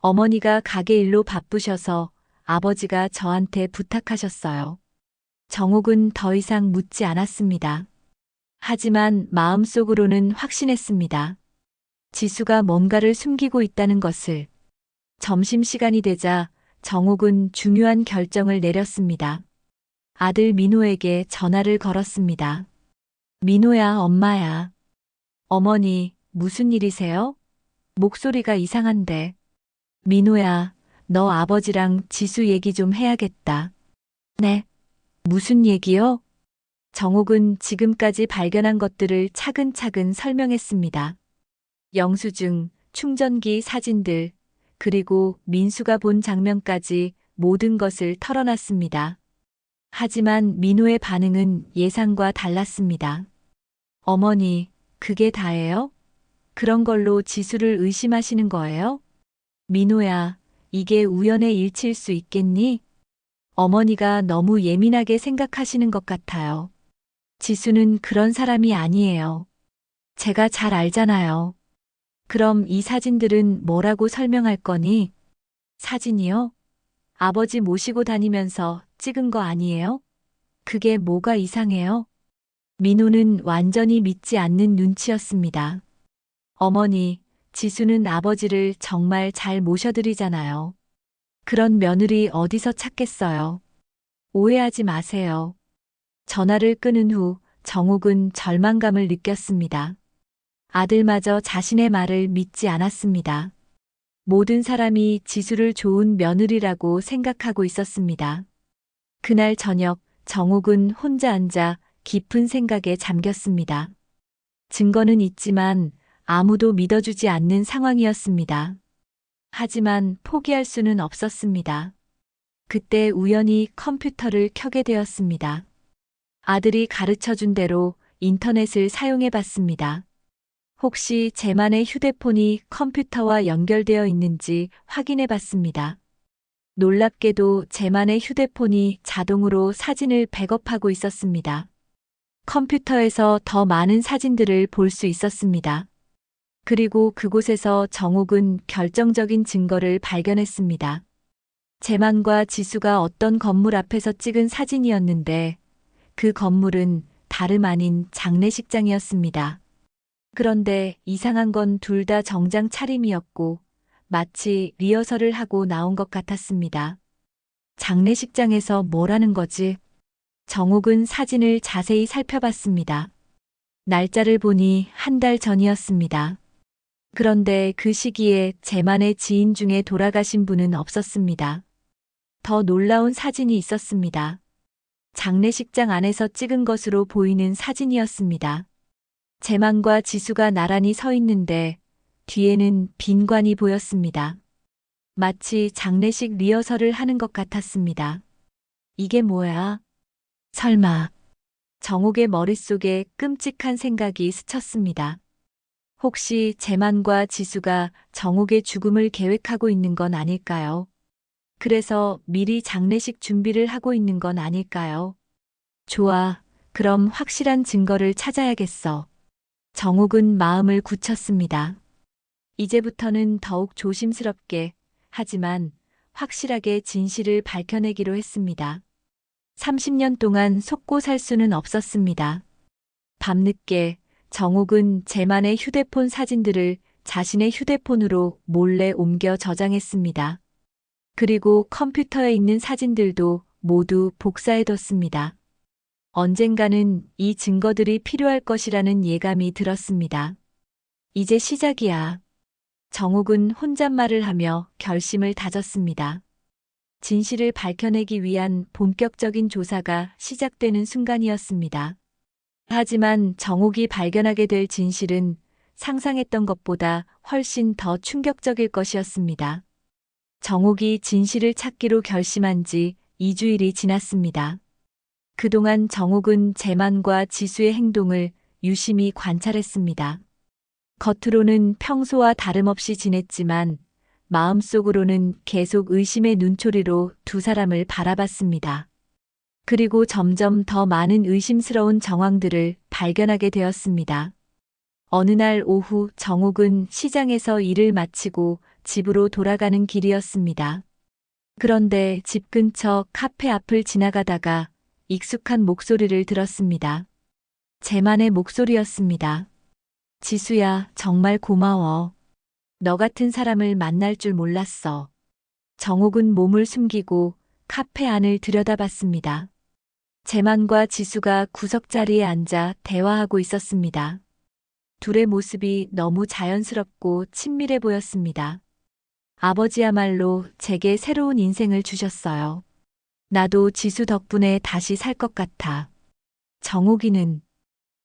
어머니가 가게 일로 바쁘셔서 아버지가 저한테 부탁하셨어요. 정욱은 더 이상 묻지 않았습니다. 하지만 마음속으로는 확신했습니다. 지수가 뭔가를 숨기고 있다는 것을. 점심시간이 되자 정욱은 중요한 결정을 내렸습니다. 아들 민호에게 전화를 걸었습니다. 민호야, 엄마야. 어머니, 무슨 일이세요? 목소리가 이상한데. 민호야, 너 아버지랑 지수 얘기 좀 해야겠다. 네. 무슨 얘기요? 정욱은 지금까지 발견한 것들을 차근차근 설명했습니다. 영수증, 충전기 사진들, 그리고 민수가 본 장면까지 모든 것을 털어놨습니다. 하지만 민호의 반응은 예상과 달랐습니다. 어머니, 그게 다예요? 그런 걸로 지수를 의심하시는 거예요? 민호야, 이게 우연의 일치일 수 있겠니? 어머니가 너무 예민하게 생각하시는 것 같아요. 지수는 그런 사람이 아니에요. 제가 잘 알잖아요. 그럼 이 사진들은 뭐라고 설명할 거니? 사진이요? 아버지 모시고 다니면서 찍은 거 아니에요? 그게 뭐가 이상해요? 민호는 완전히 믿지 않는 눈치였습니다. 어머니, 지수는 아버지를 정말 잘 모셔드리잖아요. 그런 며느리 어디서 찾겠어요? 오해하지 마세요. 전화를 끊은 후 정욱은 절망감을 느꼈습니다. 아들마저 자신의 말을 믿지 않았습니다. 모든 사람이 지수를 좋은 며느리라고 생각하고 있었습니다. 그날 저녁 정욱은 혼자 앉아 깊은 생각에 잠겼습니다. 증거는 있지만 아무도 믿어주지 않는 상황이었습니다. 하지만 포기할 수는 없었습니다. 그때 우연히 컴퓨터를 켜게 되었습니다. 아들이 가르쳐준 대로 인터넷을 사용해 봤습니다. 혹시 제만의 휴대폰이 컴퓨터와 연결되어 있는지 확인해 봤습니다. 놀랍게도 제만의 휴대폰이 자동으로 사진을 백업하고 있었습니다. 컴퓨터에서 더 많은 사진들을 볼 수 있었습니다. 그리고 그곳에서 정욱은 결정적인 증거를 발견했습니다. 제만과 지수가 어떤 건물 앞에서 찍은 사진이었는데 그 건물은 다름 아닌 장례식장이었습니다. 그런데 이상한 건 둘 다 정장 차림이었고 마치 리허설을 하고 나온 것 같았습니다. 장례식장에서 뭘 하는 거지? 정욱은 사진을 자세히 살펴봤습니다. 날짜를 보니 한 달 전이었습니다. 그런데 그 시기에 제만의 지인 중에 돌아가신 분은 없었습니다. 더 놀라운 사진이 있었습니다. 장례식장 안에서 찍은 것으로 보이는 사진이었습니다. 제만과 지수가 나란히 서 있는데 뒤에는 빈관이 보였습니다. 마치 장례식 리허설을 하는 것 같았습니다. 이게 뭐야? 설마. 정욱의 머릿속에 끔찍한 생각이 스쳤습니다. 혹시 제만과 지수가 정욱의 죽음을 계획하고 있는 건 아닐까요? 그래서 미리 장례식 준비를 하고 있는 건 아닐까요? 좋아, 그럼 확실한 증거를 찾아야겠어. 정욱은 마음을 굳혔습니다. 이제부터는 더욱 조심스럽게, 하지만 확실하게 진실을 밝혀내기로 했습니다. 30년 동안 속고 살 수는 없었습니다. 밤늦게 정욱은 제만의 휴대폰 사진들을 자신의 휴대폰으로 몰래 옮겨 저장했습니다. 그리고 컴퓨터에 있는 사진들도 모두 복사해뒀습니다. 언젠가는 이 증거들이 필요할 것이라는 예감이 들었습니다. 이제 시작이야. 정욱은 혼잣말을 하며 결심을 다졌습니다. 진실을 밝혀내기 위한 본격적인 조사가 시작되는 순간이었습니다. 하지만 정옥이 발견하게 될 진실은 상상했던 것보다 훨씬 더 충격적일 것이었습니다. 정옥이 진실을 찾기로 결심한 지 2주일이 지났습니다. 그동안 정옥은 재만과 지수의 행동을 유심히 관찰했습니다. 겉으로는 평소와 다름없이 지냈지만 마음속으로는 계속 의심의 눈초리로 두 사람을 바라봤습니다. 그리고 점점 더 많은 의심스러운 정황들을 발견하게 되었습니다. 어느 날 오후 정옥은 시장에서 일을 마치고 집으로 돌아가는 길이었습니다. 그런데 집 근처 카페 앞을 지나가다가 익숙한 목소리를 들었습니다. 재만의 목소리였습니다. 지수야, 정말 고마워. 너 같은 사람을 만날 줄 몰랐어. 정옥은 몸을 숨기고 카페 안을 들여다봤습니다. 재만과 지수가 구석자리에 앉아 대화하고 있었습니다. 둘의 모습이 너무 자연스럽고 친밀해 보였습니다. 아버지야말로 제게 새로운 인생을 주셨어요. 나도 지수 덕분에 다시 살 것 같아.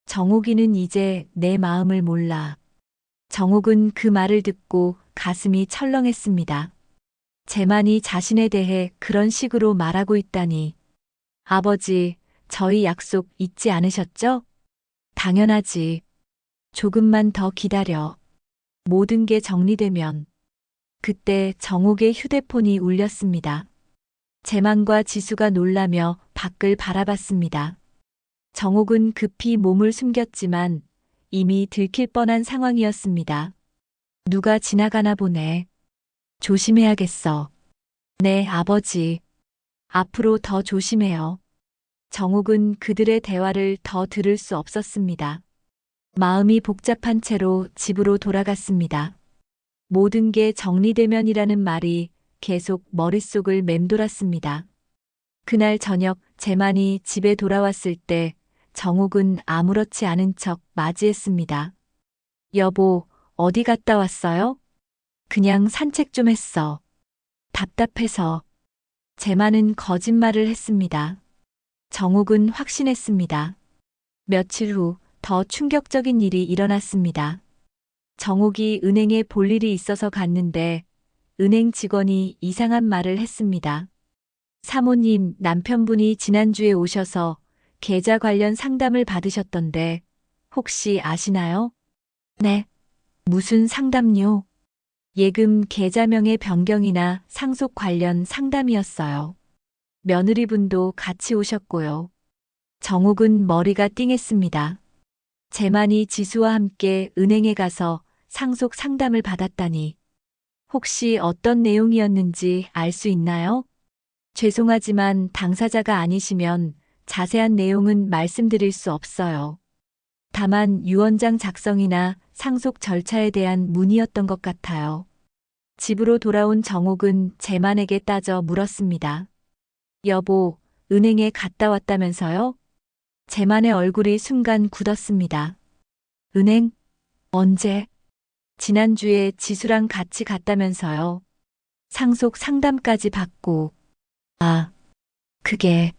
정옥이는 이제 내 마음을 몰라. 정옥은 그 말을 듣고 가슴이 철렁했습니다. 재만이 자신에 대해 그런 식으로 말하고 있다니. 아버지, 저희 약속 잊지 않으셨죠? 당연하지. 조금만 더 기다려. 모든 게 정리되면. 그때 정옥의 휴대폰이 울렸습니다. 재만과 지수가 놀라며 밖을 바라봤습니다. 정옥은 급히 몸을 숨겼지만 이미 들킬 뻔한 상황이었습니다. 누가 지나가나 보네. 조심해야겠어. 네, 아버지. 앞으로 더 조심해요. 정옥은 그들의 대화를 더 들을 수 없었습니다. 마음이 복잡한 채로 집으로 돌아갔습니다. 모든 게 정리되면이라는 말이 계속 머릿속을 맴돌았습니다. 그날 저녁 재만이 집에 돌아왔을 때 정옥은 아무렇지 않은 척 맞이했습니다. 여보, 어디 갔다 왔어요? 그냥 산책 좀 했어. 답답해서. 재만은 거짓말을 했습니다. 정옥은 확신했습니다. 며칠 후 더 충격적인 일이 일어났습니다. 정옥이 은행에 볼 일이 있어서 갔는데 은행 직원이 이상한 말을 했습니다. 사모님, 남편분이 지난주에 오셔서 계좌 관련 상담을 받으셨던데 혹시 아시나요? 네. 무슨 상담요? 예금 계좌명의 변경이나 상속 관련 상담이었어요. 며느리분도 같이 오셨고요. 정옥은 머리가 띵했습니다. 재만이 지수와 함께 은행에 가서 상속 상담을 받았다니. 혹시 어떤 내용이었는지 알 수 있나요? 죄송하지만 당사자가 아니시면 자세한 내용은 말씀드릴 수 없어요. 다만 유언장 작성이나 상속 절차에 대한 문의였던 것 같아요. 집으로 돌아온 정옥은 재만에게 따져 물었습니다. 여보, 은행에 갔다 왔다면서요? 재만의 얼굴이 순간 굳었습니다. 은행? 언제? 지난주에 지수랑 같이 갔다면서요. 상속 상담까지 받고. 아, 그게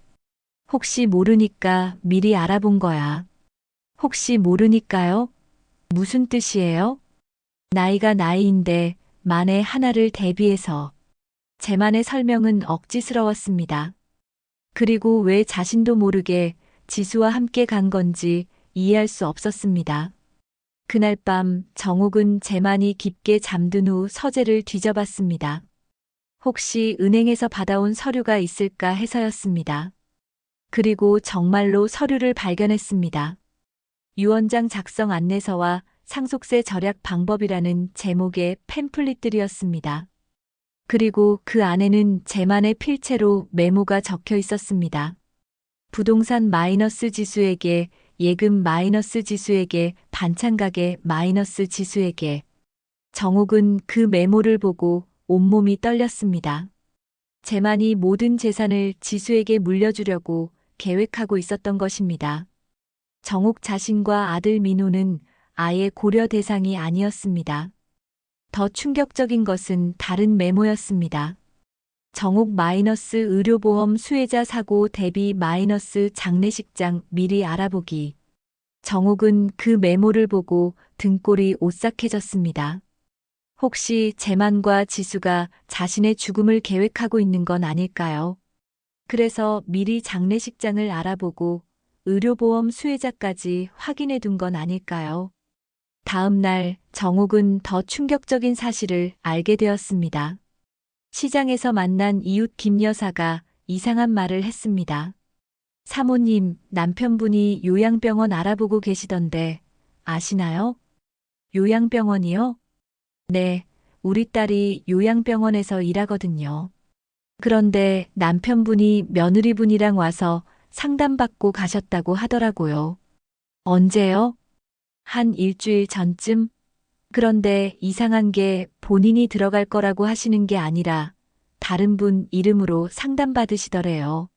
혹시 모르니까 미리 알아본 거야. 혹시 모르니까요? 무슨 뜻이에요? 나이가 나이인데 만에 하나를 대비해서. 재만의 설명은 억지스러웠습니다. 그리고 왜 자신도 모르게 지수와 함께 간 건지 이해할 수 없었습니다. 그날 밤 정옥은 재만이 깊게 잠든 후 서재를 뒤져봤습니다. 혹시 은행에서 받아온 서류가 있을까 해서였습니다. 그리고 정말로 서류를 발견했습니다. 유언장 작성 안내서와 상속세 절약 방법이라는 제목의 팸플릿들이었습니다. 그리고 그 안에는 재만의 필체로 메모가 적혀 있었습니다. 부동산 마이너스 지수에게, 예금 마이너스 지수에게, 반찬가게 마이너스 지수에게. 정옥은 그 메모를 보고 온몸이 떨렸습니다. 재만이 모든 재산을 지수에게 물려주려고 계획하고 있었던 것입니다. 정옥 자신과 아들 민호는 아예 고려 대상이 아니었습니다. 더 충격적인 것은 다른 메모였습니다. 정옥 마이너스 의료보험 수혜자 사고 대비 마이너스 장례식장 미리 알아보기. 정옥은 그 메모를 보고 등골이 오싹해졌습니다. 혹시 재만과 지수가 자신의 죽음을 계획하고 있는 건 아닐까요? 그래서 미리 장례식장을 알아보고 의료보험 수혜자까지 확인해 둔 건 아닐까요? 다음 날 정옥은 더 충격적인 사실을 알게 되었습니다. 시장에서 만난 이웃 김 여사가 이상한 말을 했습니다. 사모님, 남편분이 요양병원 알아보고 계시던데 아시나요? 요양병원이요? 네, 우리 딸이 요양병원에서 일하거든요. 그런데 남편분이 며느리분이랑 와서 상담받고 가셨다고 하더라고요. 언제요? 한 일주일 전쯤? 그런데 이상한 게 본인이 들어갈 거라고 하시는 게 아니라 다른 분 이름으로 상담받으시더래요.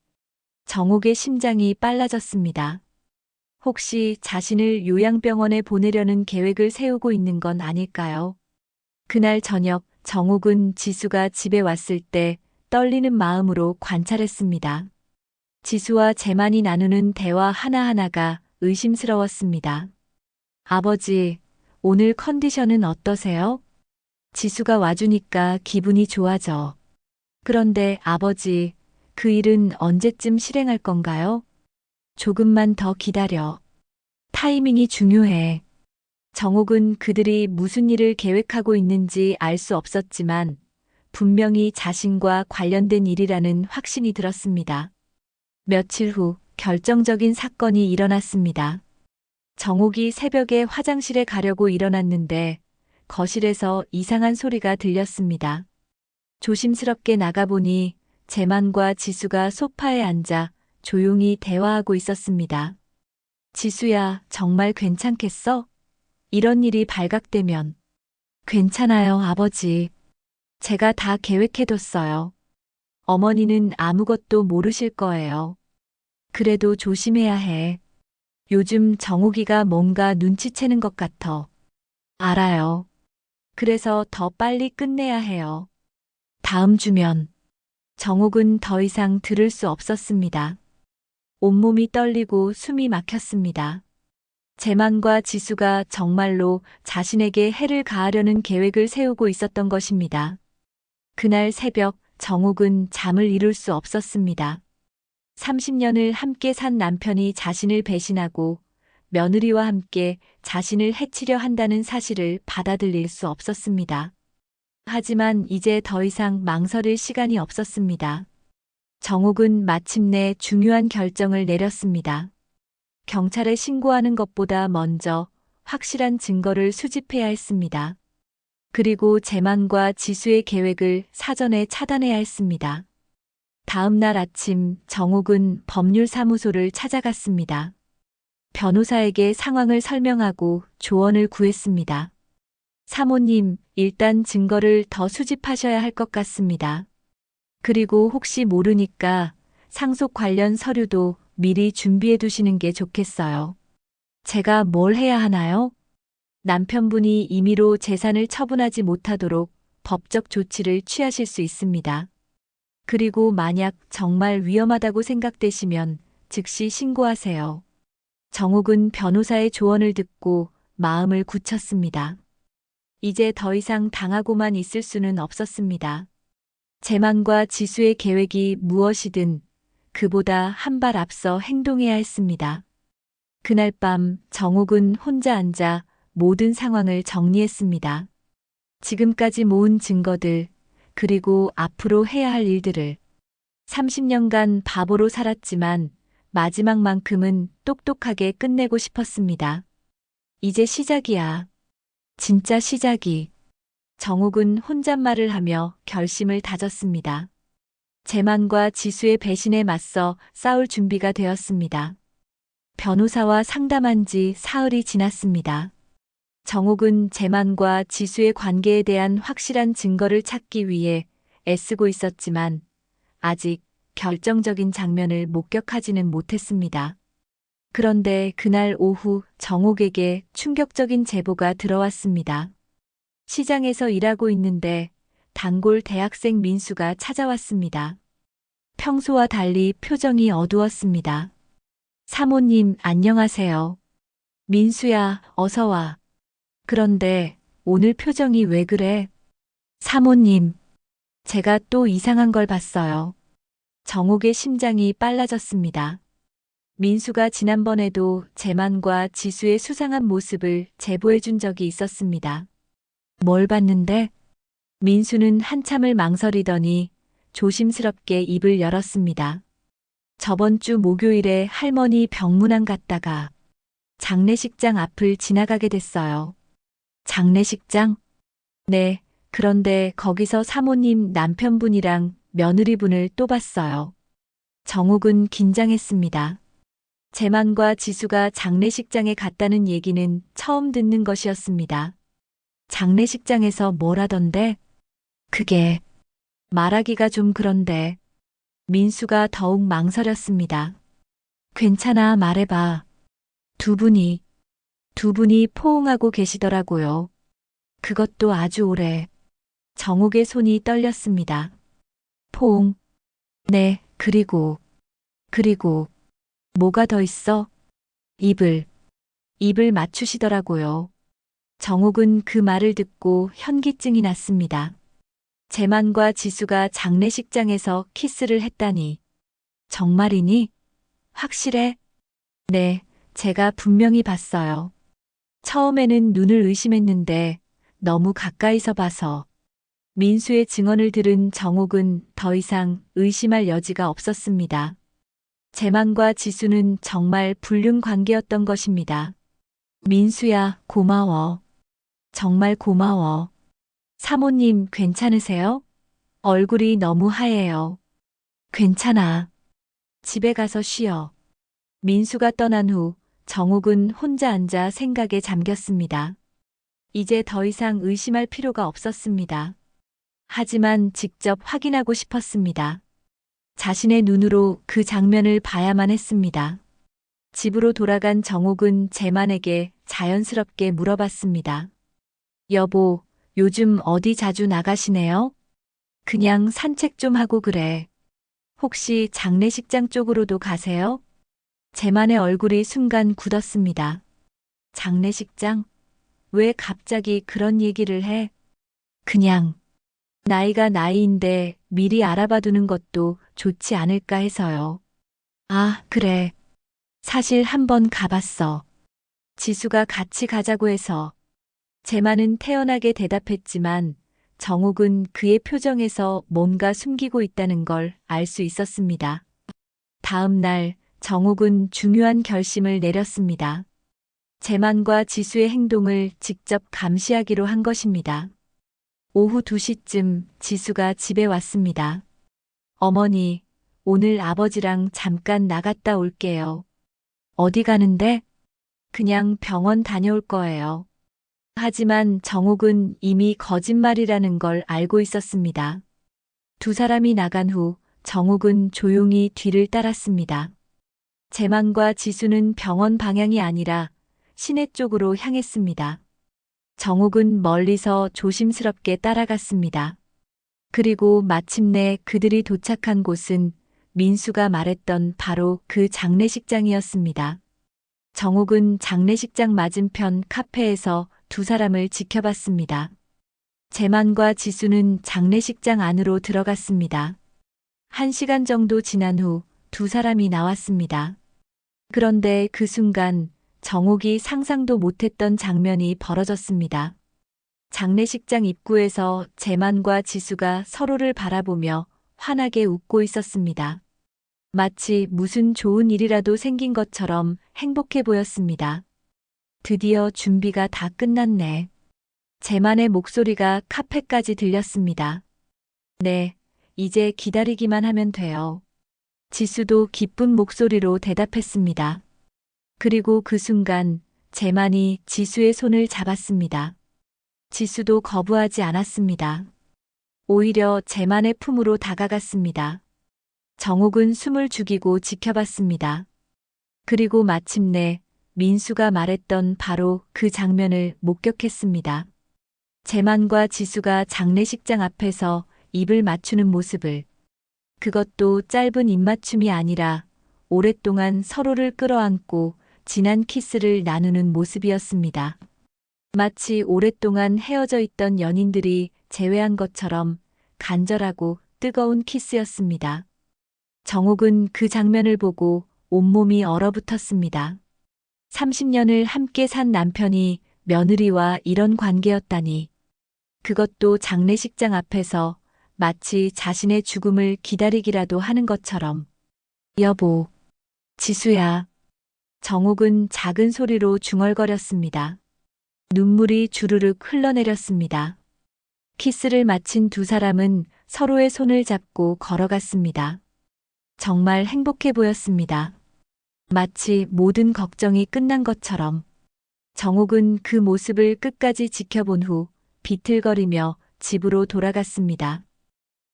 정옥의 심장이 빨라졌습니다. 혹시 자신을 요양병원에 보내려는 계획을 세우고 있는 건 아닐까요? 그날 저녁 정옥은 지수가 집에 왔을 때 떨리는 마음으로 관찰했습니다. 지수와 재만이 나누는 대화 하나하나가 의심스러웠습니다. 아버지, 오늘 컨디션은 어떠세요? 지수가 와주니까 기분이 좋아져. 그런데 아버지, 그 일은 언제쯤 실행할 건가요? 조금만 더 기다려. 타이밍이 중요해. 정옥은 그들이 무슨 일을 계획하고 있는지 알 수 없었지만 분명히 자신과 관련된 일이라는 확신이 들었습니다. 며칠 후 결정적인 사건이 일어났습니다. 정옥이 새벽에 화장실에 가려고 일어났는데 거실에서 이상한 소리가 들렸습니다. 조심스럽게 나가보니 재만과 지수가 소파에 앉아 조용히 대화하고 있었습니다. 지수야, 정말 괜찮겠어? 이런 일이 발각되면. 괜찮아요, 아버지. 제가 다 계획해뒀어요. 어머니는 아무것도 모르실 거예요. 그래도 조심해야 해. 요즘 정옥이가 뭔가 눈치채는 것 같아. 알아요. 그래서 더 빨리 끝내야 해요. 다음 주면. 정옥은 더 이상 들을 수 없었습니다. 온몸이 떨리고 숨이 막혔습니다. 재만과 지수가 정말로 자신에게 해를 가하려는 계획을 세우고 있었던 것입니다. 그날 새벽 정옥은 잠을 이룰 수 없었습니다. 30년을 함께 산 남편이 자신을 배신하고 며느리와 함께 자신을 해치려 한다는 사실을 받아들일 수 없었습니다. 하지만 이제 더 이상 망설일 시간이 없었습니다. 정옥은 마침내 중요한 결정을 내렸습니다. 경찰에 신고하는 것보다 먼저 확실한 증거를 수집해야 했습니다. 그리고 재만과 지수의 계획을 사전에 차단해야 했습니다. 다음 날 아침 정옥은 법률사무소를 찾아갔습니다. 변호사에게 상황을 설명하고 조언을 구했습니다. 사모님, 일단 증거를 더 수집하셔야 할 것 같습니다. 그리고 혹시 모르니까 상속 관련 서류도 미리 준비해 두시는 게 좋겠어요. 제가 뭘 해야 하나요? 남편분이 임의로 재산을 처분하지 못하도록 법적 조치를 취하실 수 있습니다. 그리고 만약 정말 위험하다고 생각되시면 즉시 신고하세요. 정옥은 변호사의 조언을 듣고 마음을 굳혔습니다. 이제 더 이상 당하고만 있을 수는 없었습니다. 재만과 지수의 계획이 무엇이든 그보다 한 발 앞서 행동해야 했습니다. 그날 밤 정옥은 혼자 앉아 모든 상황을 정리했습니다. 지금까지 모은 증거들, 그리고 앞으로 해야 할 일들을. 30년간 바보로 살았지만 마지막만큼은 똑똑하게 끝내고 싶었습니다. 이제 시작이야. 진짜 시작이. 정옥은 혼잣말을 하며 결심을 다졌습니다. 재만과 지수의 배신에 맞서 싸울 준비가 되었습니다. 변호사와 상담한 지 사흘이 지났습니다. 정옥은 재만과 지수의 관계에 대한 확실한 증거를 찾기 위해 애쓰고 있었지만 아직 결정적인 장면을 목격하지는 못했습니다. 그런데 그날 오후 정옥에게 충격적인 제보가 들어왔습니다. 시장에서 일하고 있는데 단골 대학생 민수가 찾아왔습니다. 평소와 달리 표정이 어두웠습니다. 사모님, 안녕하세요. 민수야, 어서 와. 그런데 오늘 표정이 왜 그래? 사모님, 제가 또 이상한 걸 봤어요. 정옥의 심장이 빨라졌습니다. 민수가 지난번에도 재만과 지수의 수상한 모습을 제보해 준 적이 있었습니다. 뭘 봤는데? 민수는 한참을 망설이더니 조심스럽게 입을 열었습니다. 저번 주 목요일에 할머니 병문안 갔다가 장례식장 앞을 지나가게 됐어요. 장례식장? 네, 그런데 거기서 사모님 남편분이랑 며느리분을 또 봤어요. 정옥은 긴장했습니다. 재만과 지수가 장례식장에 갔다는 얘기는 처음 듣는 것이었습니다. 장례식장에서 뭘 하던데? 그게 말하기가 좀 그런데. 민수가 더욱 망설였습니다. 괜찮아, 말해봐. 두 분이 포옹하고 계시더라고요. 그것도 아주 오래. 정옥의 손이 떨렸습니다. 포옹? 네, 그리고 뭐가 더 있어? 입을 맞추시더라고요. 정옥은 그 말을 듣고 현기증이 났습니다. 재만과 지수가 장례식장에서 키스를 했다니. 정말이니? 확실해? 네, 제가 분명히 봤어요. 처음에는 눈을 의심했는데 너무 가까이서 봐서. 민수의 증언을 들은 정옥은 더 이상 의심할 여지가 없었습니다. 재만과 지수는 정말 불륜 관계였던 것입니다. 민수야, 고마워. 정말 고마워. 사모님, 괜찮으세요? 얼굴이 너무 하얘요. 괜찮아. 집에 가서 쉬어. 민수가 떠난 후 정옥은 혼자 앉아 생각에 잠겼습니다. 이제 더 이상 의심할 필요가 없었습니다. 하지만 직접 확인하고 싶었습니다. 자신의 눈으로 그 장면을 봐야만 했습니다. 집으로 돌아간 정옥은 재만에게 자연스럽게 물어봤습니다. 여보, 요즘 어디 자주 나가시네요? 그냥 산책 좀 하고 그래. 혹시 장례식장 쪽으로도 가세요? 재만의 얼굴이 순간 굳었습니다. 장례식장? 왜 갑자기 그런 얘기를 해? 그냥 나이가 나이인데 미리 알아봐두는 것도 좋지 않을까 해서요. 아, 그래. 사실 한번 가봤어. 지수가 같이 가자고 해서. 재만은 태연하게 대답했지만 정옥은 그의 표정에서 뭔가 숨기고 있다는 걸 알 수 있었습니다. 다음 날 정옥은 중요한 결심을 내렸습니다. 재만과 지수의 행동을 직접 감시하기로 한 것입니다. 오후 2시쯤 지수가 집에 왔습니다. 어머니, 오늘 아버지랑 잠깐 나갔다 올게요. 어디 가는데? 그냥 병원 다녀올 거예요. 하지만 정옥은 이미 거짓말이라는 걸 알고 있었습니다. 두 사람이 나간 후 정옥은 조용히 뒤를 따랐습니다. 재만과 지수는 병원 방향이 아니라 시내 쪽으로 향했습니다. 정옥은 멀리서 조심스럽게 따라갔습니다. 그리고 마침내 그들이 도착한 곳은 민수가 말했던 바로 그 장례식장이었습니다. 정옥은 장례식장 맞은편 카페에서 두 사람을 지켜봤습니다. 재만과 지수는 장례식장 안으로 들어갔습니다. 1시간 정도 지난 후 두 사람이 나왔습니다. 그런데 그 순간 정옥이 상상도 못했던 장면이 벌어졌습니다. 장례식장 입구에서 재만과 지수가 서로를 바라보며 환하게 웃고 있었습니다. 마치 무슨 좋은 일이라도 생긴 것처럼 행복해 보였습니다. 드디어 준비가 다 끝났네. 재만의 목소리가 카페까지 들렸습니다. 네, 이제 기다리기만 하면 돼요. 지수도 기쁜 목소리로 대답했습니다. 그리고 그 순간 재만이 지수의 손을 잡았습니다. 지수도 거부하지 않았습니다. 오히려 재만의 품으로 다가갔습니다. 정옥은 숨을 죽이고 지켜봤습니다. 그리고 마침내 민수가 말했던 바로 그 장면을 목격했습니다. 재만과 지수가 장례식장 앞에서 입을 맞추는 모습을, 그것도 짧은 입맞춤이 아니라 오랫동안 서로를 끌어안고 진한 키스를 나누는 모습이었습니다. 마치 오랫동안 헤어져 있던 연인들이 재회한 것처럼 간절하고 뜨거운 키스였습니다. 정옥은 그 장면을 보고 온몸이 얼어붙었습니다. 30년을 함께 산 남편이 며느리와 이런 관계였다니. 그것도 장례식장 앞에서 마치 자신의 죽음을 기다리기라도 하는 것처럼. 여보, 지수야. 정옥은 작은 소리로 중얼거렸습니다. 눈물이 주르륵 흘러내렸습니다. 키스를 마친 두 사람은 서로의 손을 잡고 걸어갔습니다. 정말 행복해 보였습니다. 마치 모든 걱정이 끝난 것처럼. 정옥은 그 모습을 끝까지 지켜본 후 비틀거리며 집으로 돌아갔습니다.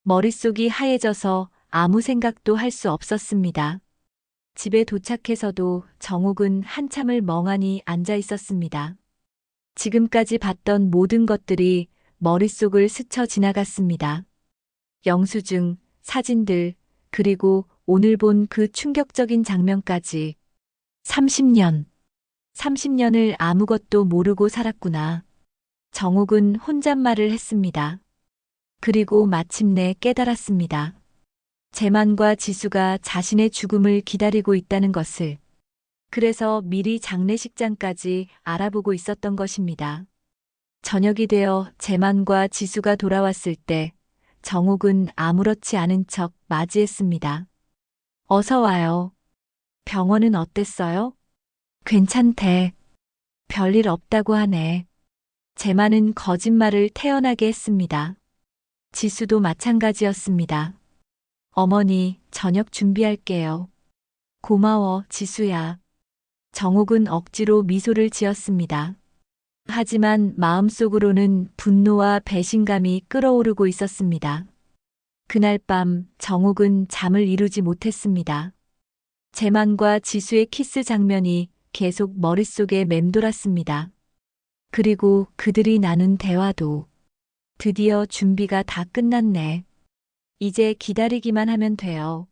머릿속이 하얘져서 아무 생각도 할 수 없었습니다. 집에 도착해서도 정옥은 한참을 멍하니 앉아 있었습니다. 지금까지 봤던 모든 것들이 머릿속을 스쳐 지나갔습니다. 영수증, 사진들, 그리고 오늘 본 그 충격적인 장면까지. 30년을 아무것도 모르고 살았구나. 정옥은 혼잣말을 했습니다. 그리고 마침내 깨달았습니다. 재만과 지수가 자신의 죽음을 기다리고 있다는 것을. 그래서 미리 장례식장까지 알아보고 있었던 것입니다. 저녁이 되어 재만과 지수가 돌아왔을 때 정옥은 아무렇지 않은 척 맞이했습니다. 어서 와요. 병원은 어땠어요? 괜찮대. 별일 없다고 하네. 재만은 거짓말을 태연하게 했습니다. 지수도 마찬가지였습니다. 어머니, 저녁 준비할게요. 고마워, 지수야. 정옥은 억지로 미소를 지었습니다. 하지만 마음속으로는 분노와 배신감이 끓어오르고 있었습니다. 그날 밤 정옥은 잠을 이루지 못했습니다. 재만과 지수의 키스 장면이 계속 머릿속에 맴돌았습니다. 그리고 그들이 나눈 대화도. 드디어 준비가 다 끝났네. 이제 기다리기만 하면 돼요.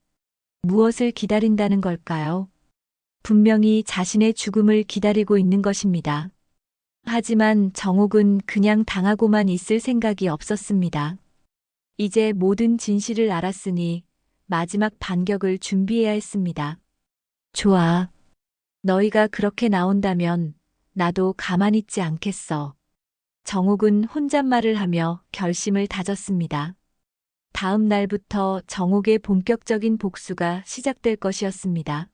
무엇을 기다린다는 걸까요? 분명히 자신의 죽음을 기다리고 있는 것입니다. 하지만 정옥은 그냥 당하고만 있을 생각이 없었습니다. 이제 모든 진실을 알았으니 마지막 반격을 준비해야 했습니다. 좋아. 너희가 그렇게 나온다면 나도 가만히 있지 않겠어. 정옥은 혼잣말을 하며 결심을 다졌습니다. 다음 날부터 정옥의 본격적인 복수가 시작될 것이었습니다.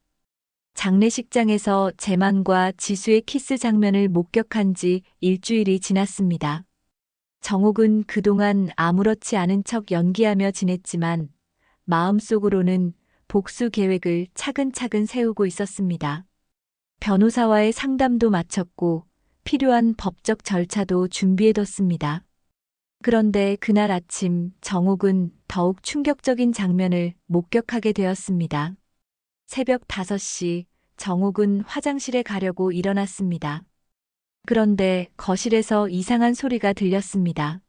장례식장에서 재만과 지수의 키스 장면을 목격한 지 일주일이 지났습니다. 정옥은 그동안 아무렇지 않은 척 연기하며 지냈지만 마음속으로는 복수 계획을 차근차근 세우고 있었습니다. 변호사와의 상담도 마쳤고 필요한 법적 절차도 준비해뒀습니다. 그런데 그날 아침 정옥은 더욱 충격적인 장면을 목격하게 되었습니다. 새벽 5시 정옥은 화장실에 가려고 일어났습니다. 그런데 거실에서 이상한 소리가 들렸습니다.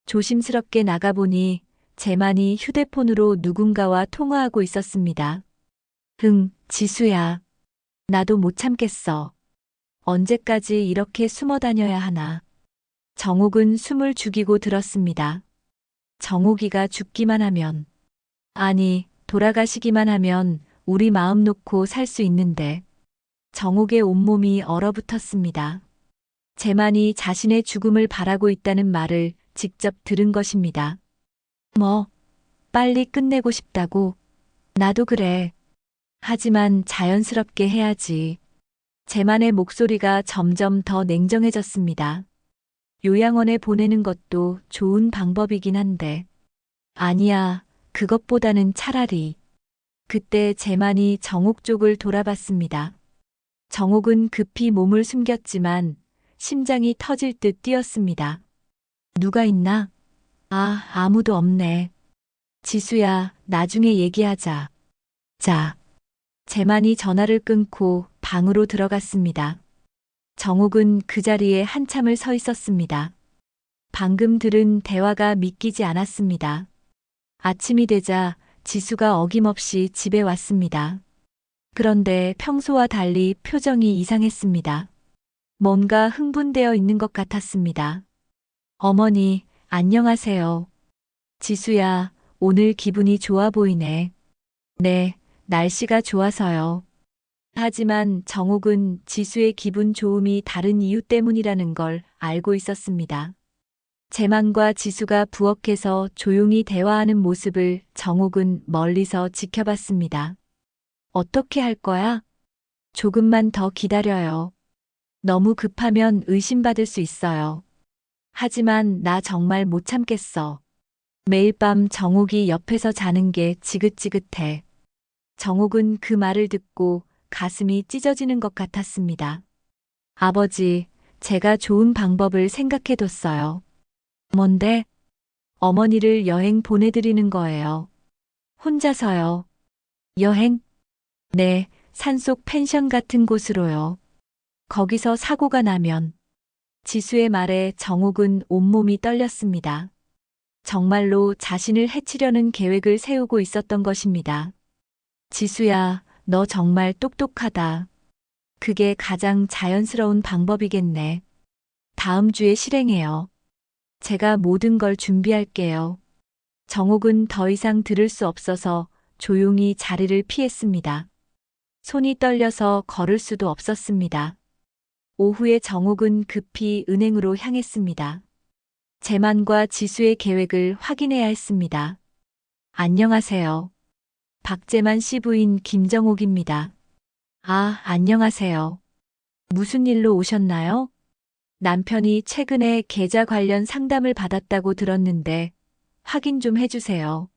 조심스럽게 나가보니 재만이 휴대폰으로 누군가와 통화하고 있었습니다. 지수야. 나도 못 참겠어. 언제까지 이렇게 숨어 다녀야 하나. 정옥은 숨을 죽이고 들었습니다. 정옥이가 죽기만 하면, 아니, 돌아가시기만 하면 우리 마음 놓고 살 수 있는데. 정옥의 온몸이 얼어붙었습니다. 재만이 자신의 죽음을 바라고 있다는 말을 직접 들은 것입니다. 빨리 끝내고 싶다고? 나도 그래. 하지만 자연스럽게 해야지. 재만의 목소리가 점점 더 냉정해졌습니다. 요양원에 보내는 것도 좋은 방법이긴 한데. 아니야, 그것보다는 차라리. 그때 재만이 정옥 쪽을 돌아봤습니다. 정옥은 급히 몸을 숨겼지만 심장이 터질 듯 뛰었습니다. 누가 있나? 아무도 없네. 지수야, 나중에 얘기하자. 자. 재만이 전화를 끊고 방으로 들어갔습니다. 정옥은 그 자리에 한참을 서 있었습니다. 방금 들은 대화가 믿기지 않았습니다. 아침이 되자 지수가 어김없이 집에 왔습니다. 그런데 평소와 달리 표정이 이상했습니다. 뭔가 흥분되어 있는 것 같았습니다. 어머니, 안녕하세요. 지수야, 오늘 기분이 좋아 보이네. 네, 날씨가 좋아서요. 하지만 정옥은 지수의 기분 좋음이 다른 이유 때문이라는 걸 알고 있었습니다. 재만과 지수가 부엌에서 조용히 대화하는 모습을 정옥은 멀리서 지켜봤습니다. 어떻게 할 거야? 조금만 더 기다려요. 너무 급하면 의심받을 수 있어요. 하지만 나 정말 못 참겠어. 매일 밤 정옥이 옆에서 자는 게 지긋지긋해. 정옥은 그 말을 듣고 가슴이 찢어지는 것 같았습니다. 아버지, 제가 좋은 방법을 생각해뒀어요. 뭔데? 어머니를 여행 보내드리는 거예요. 혼자서요. 여행? 네, 산속 펜션 같은 곳으로요. 거기서 사고가 나면. 지수의 말에 정옥은 온몸이 떨렸습니다. 정말로 자신을 해치려는 계획을 세우고 있었던 것입니다. 지수야, 너 정말 똑똑하다. 그게 가장 자연스러운 방법이겠네. 다음 주에 실행해요. 제가 모든 걸 준비할게요. 정옥은 더 이상 들을 수 없어서 조용히 자리를 피했습니다. 손이 떨려서 걸을 수도 없었습니다. 오후에 정옥은 급히 은행으로 향했습니다. 재만과 지수의 계획을 확인해야 했습니다. 안녕하세요. 박재만 씨 부인 김정옥입니다. 아, 안녕하세요. 무슨 일로 오셨나요? 남편이 최근에 계좌 관련 상담을 받았다고 들었는데 확인 좀 해주세요.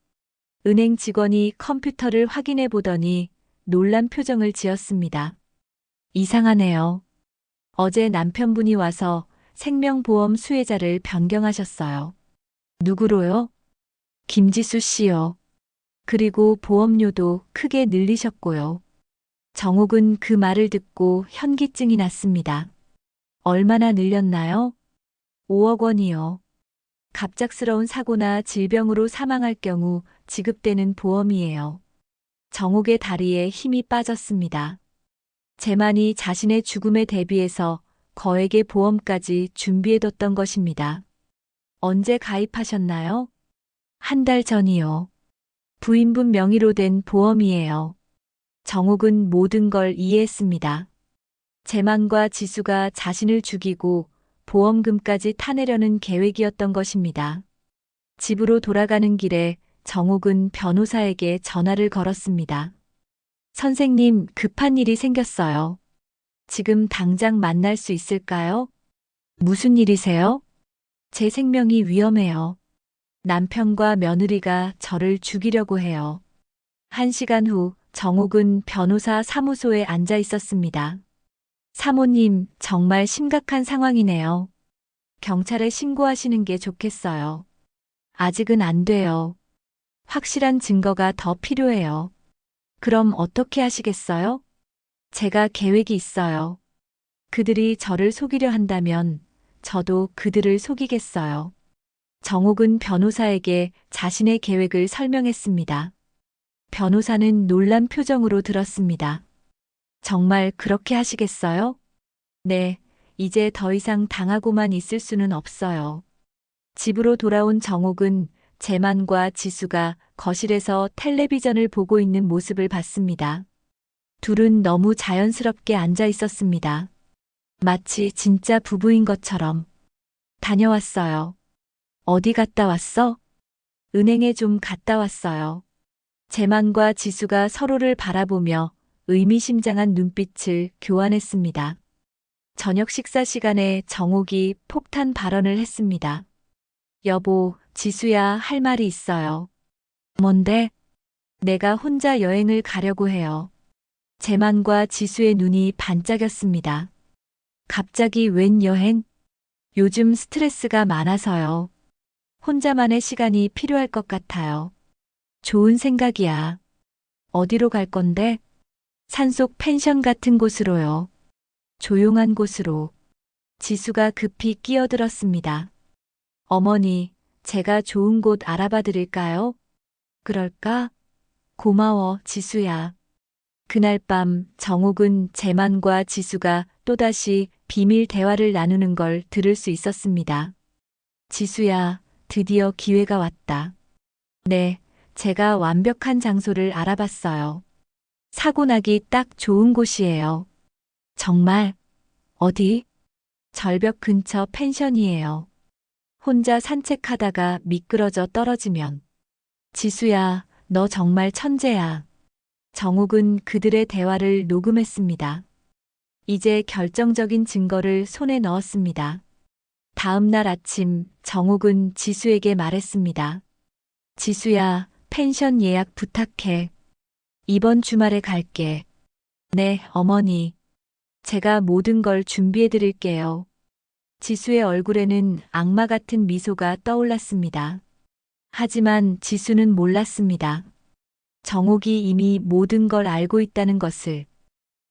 은행 직원이 컴퓨터를 확인해 보더니 놀란 표정을 지었습니다. 이상하네요. 어제 남편분이 와서 생명보험 수혜자를 변경하셨어요. 누구로요? 김지수 씨요. 그리고 보험료도 크게 늘리셨고요. 정옥은 그 말을 듣고 현기증이 났습니다. 얼마나 늘렸나요? 5억 원이요. 갑작스러운 사고나 질병으로 사망할 경우 지급되는 보험이에요. 정옥의 다리에 힘이 빠졌습니다. 재만이 자신의 죽음에 대비해서 거액의 보험까지 준비해뒀던 것입니다. 언제 가입하셨나요? 한 달 전이요. 부인분 명의로 된 보험이에요. 정옥은 모든 걸 이해했습니다. 재만과 지수가 자신을 죽이고 보험금까지 타내려는 계획이었던 것입니다. 집으로 돌아가는 길에 정옥은 변호사에게 전화를 걸었습니다. 선생님, 급한 일이 생겼어요. 지금 당장 만날 수 있을까요? 무슨 일이세요? 제 생명이 위험해요. 남편과 며느리가 저를 죽이려고 해요. 1시간 후 정옥은 변호사 사무소에 앉아 있었습니다. 사모님, 정말 심각한 상황이네요. 경찰에 신고하시는 게 좋겠어요. 아직은 안 돼요. 확실한 증거가 더 필요해요. 그럼 어떻게 하시겠어요? 제가 계획이 있어요. 그들이 저를 속이려 한다면 저도 그들을 속이겠어요. 정옥은 변호사에게 자신의 계획을 설명했습니다. 변호사는 놀란 표정으로 들었습니다. 정말 그렇게 하시겠어요? 네, 이제 더 이상 당하고만 있을 수는 없어요. 집으로 돌아온 정옥은 재만과 지수가 거실에서 텔레비전을 보고 있는 모습을 봤습니다. 둘은 너무 자연스럽게 앉아 있었습니다. 마치 진짜 부부인 것처럼. 다녀왔어요. 어디 갔다 왔어? 은행에 좀 갔다 왔어요. 재만과 지수가 서로를 바라보며 의미심장한 눈빛을 교환했습니다. 저녁 식사 시간에 정옥이 폭탄 발언을 했습니다. 여보, 지수야, 할 말이 있어요. 뭔데? 내가 혼자 여행을 가려고 해요. 재만과 지수의 눈이 반짝였습니다. 갑자기 웬 여행? 요즘 스트레스가 많아서요. 혼자만의 시간이 필요할 것 같아요. 좋은 생각이야. 어디로 갈 건데? 산속 펜션 같은 곳으로요. 조용한 곳으로. 지수가 급히 끼어들었습니다. 어머니, 제가 좋은 곳 알아봐 드릴까요? 그럴까? 고마워, 지수야. 그날 밤 정옥은 재만과 지수가 또다시 비밀 대화를 나누는 걸 들을 수 있었습니다. 지수야, 드디어 기회가 왔다. 네, 제가 완벽한 장소를 알아봤어요. 사고 나기 딱 좋은 곳이에요. 정말? 어디? 절벽 근처 펜션이에요. 혼자 산책하다가 미끄러져 떨어지면. 지수야, 너 정말 천재야. 정욱은 그들의 대화를 녹음했습니다. 이제 결정적인 증거를 손에 넣었습니다. 다음 날 아침 정욱은 지수에게 말했습니다. 지수야, 펜션 예약 부탁해. 이번 주말에 갈게. 네, 어머니. 제가 모든 걸 준비해 드릴게요. 지수의 얼굴에는 악마 같은 미소가 떠올랐습니다. 하지만 지수는 몰랐습니다. 정옥이 이미 모든 걸 알고 있다는 것을,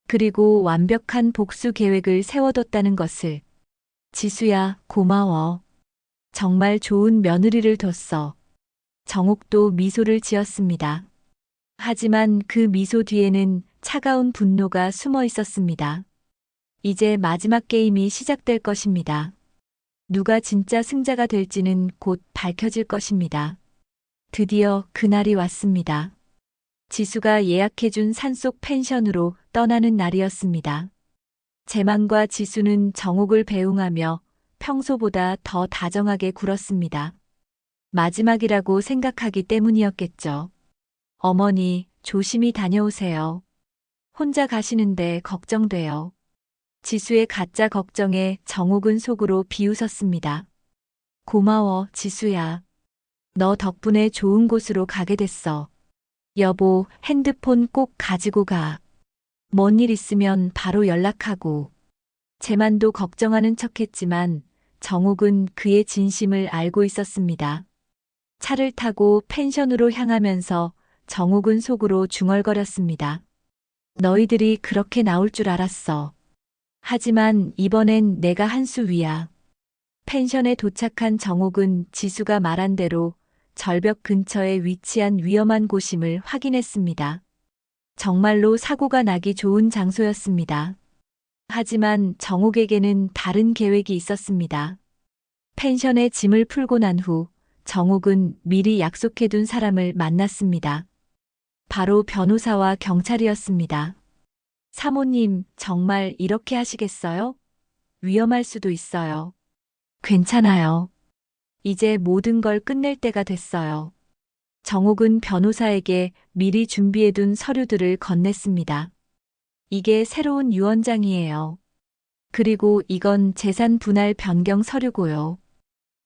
그리고 완벽한 복수 계획을 세워뒀다는 것을. 지수야, 고마워. 정말 좋은 며느리를 뒀어. 정옥도 미소를 지었습니다. 하지만 그 미소 뒤에는 차가운 분노가 숨어 있었습니다. 이제 마지막 게임이 시작될 것입니다. 누가 진짜 승자가 될지는 곧 밝혀질 것입니다. 드디어 그날이 왔습니다. 지수가 예약해준 산속 펜션으로 떠나는 날이었습니다. 재만과 지수는 정옥을 배웅하며 평소보다 더 다정하게 굴었습니다. 마지막이라고 생각하기 때문이었겠죠. 어머니, 조심히 다녀오세요. 혼자 가시는데 걱정돼요. 지수의 가짜 걱정에 정옥은 속으로 비웃었습니다. 고마워, 지수야. 너 덕분에 좋은 곳으로 가게 됐어. 여보, 핸드폰 꼭 가지고 가. 뭔 일 있으면 바로 연락하고. 재만도 걱정하는 척했지만 정옥은 그의 진심을 알고 있었습니다. 차를 타고 펜션으로 향하면서 정옥은 속으로 중얼거렸습니다. 너희들이 그렇게 나올 줄 알았어. 하지만 이번엔 내가 한 수 위야. 펜션에 도착한 정옥은 지수가 말한 대로 절벽 근처에 위치한 위험한 곳임을 확인했습니다. 정말로 사고가 나기 좋은 장소였습니다. 하지만 정옥에게는 다른 계획이 있었습니다. 펜션에 짐을 풀고 난 후 정옥은 미리 약속해둔 사람을 만났습니다. 바로 변호사와 경찰이었습니다. 사모님, 정말 이렇게 하시겠어요? 위험할 수도 있어요. 괜찮아요. 이제 모든 걸 끝낼 때가 됐어요. 정옥은 변호사에게 미리 준비해둔 서류들을 건넸습니다. 이게 새로운 유언장이에요. 그리고 이건 재산 분할 변경 서류고요.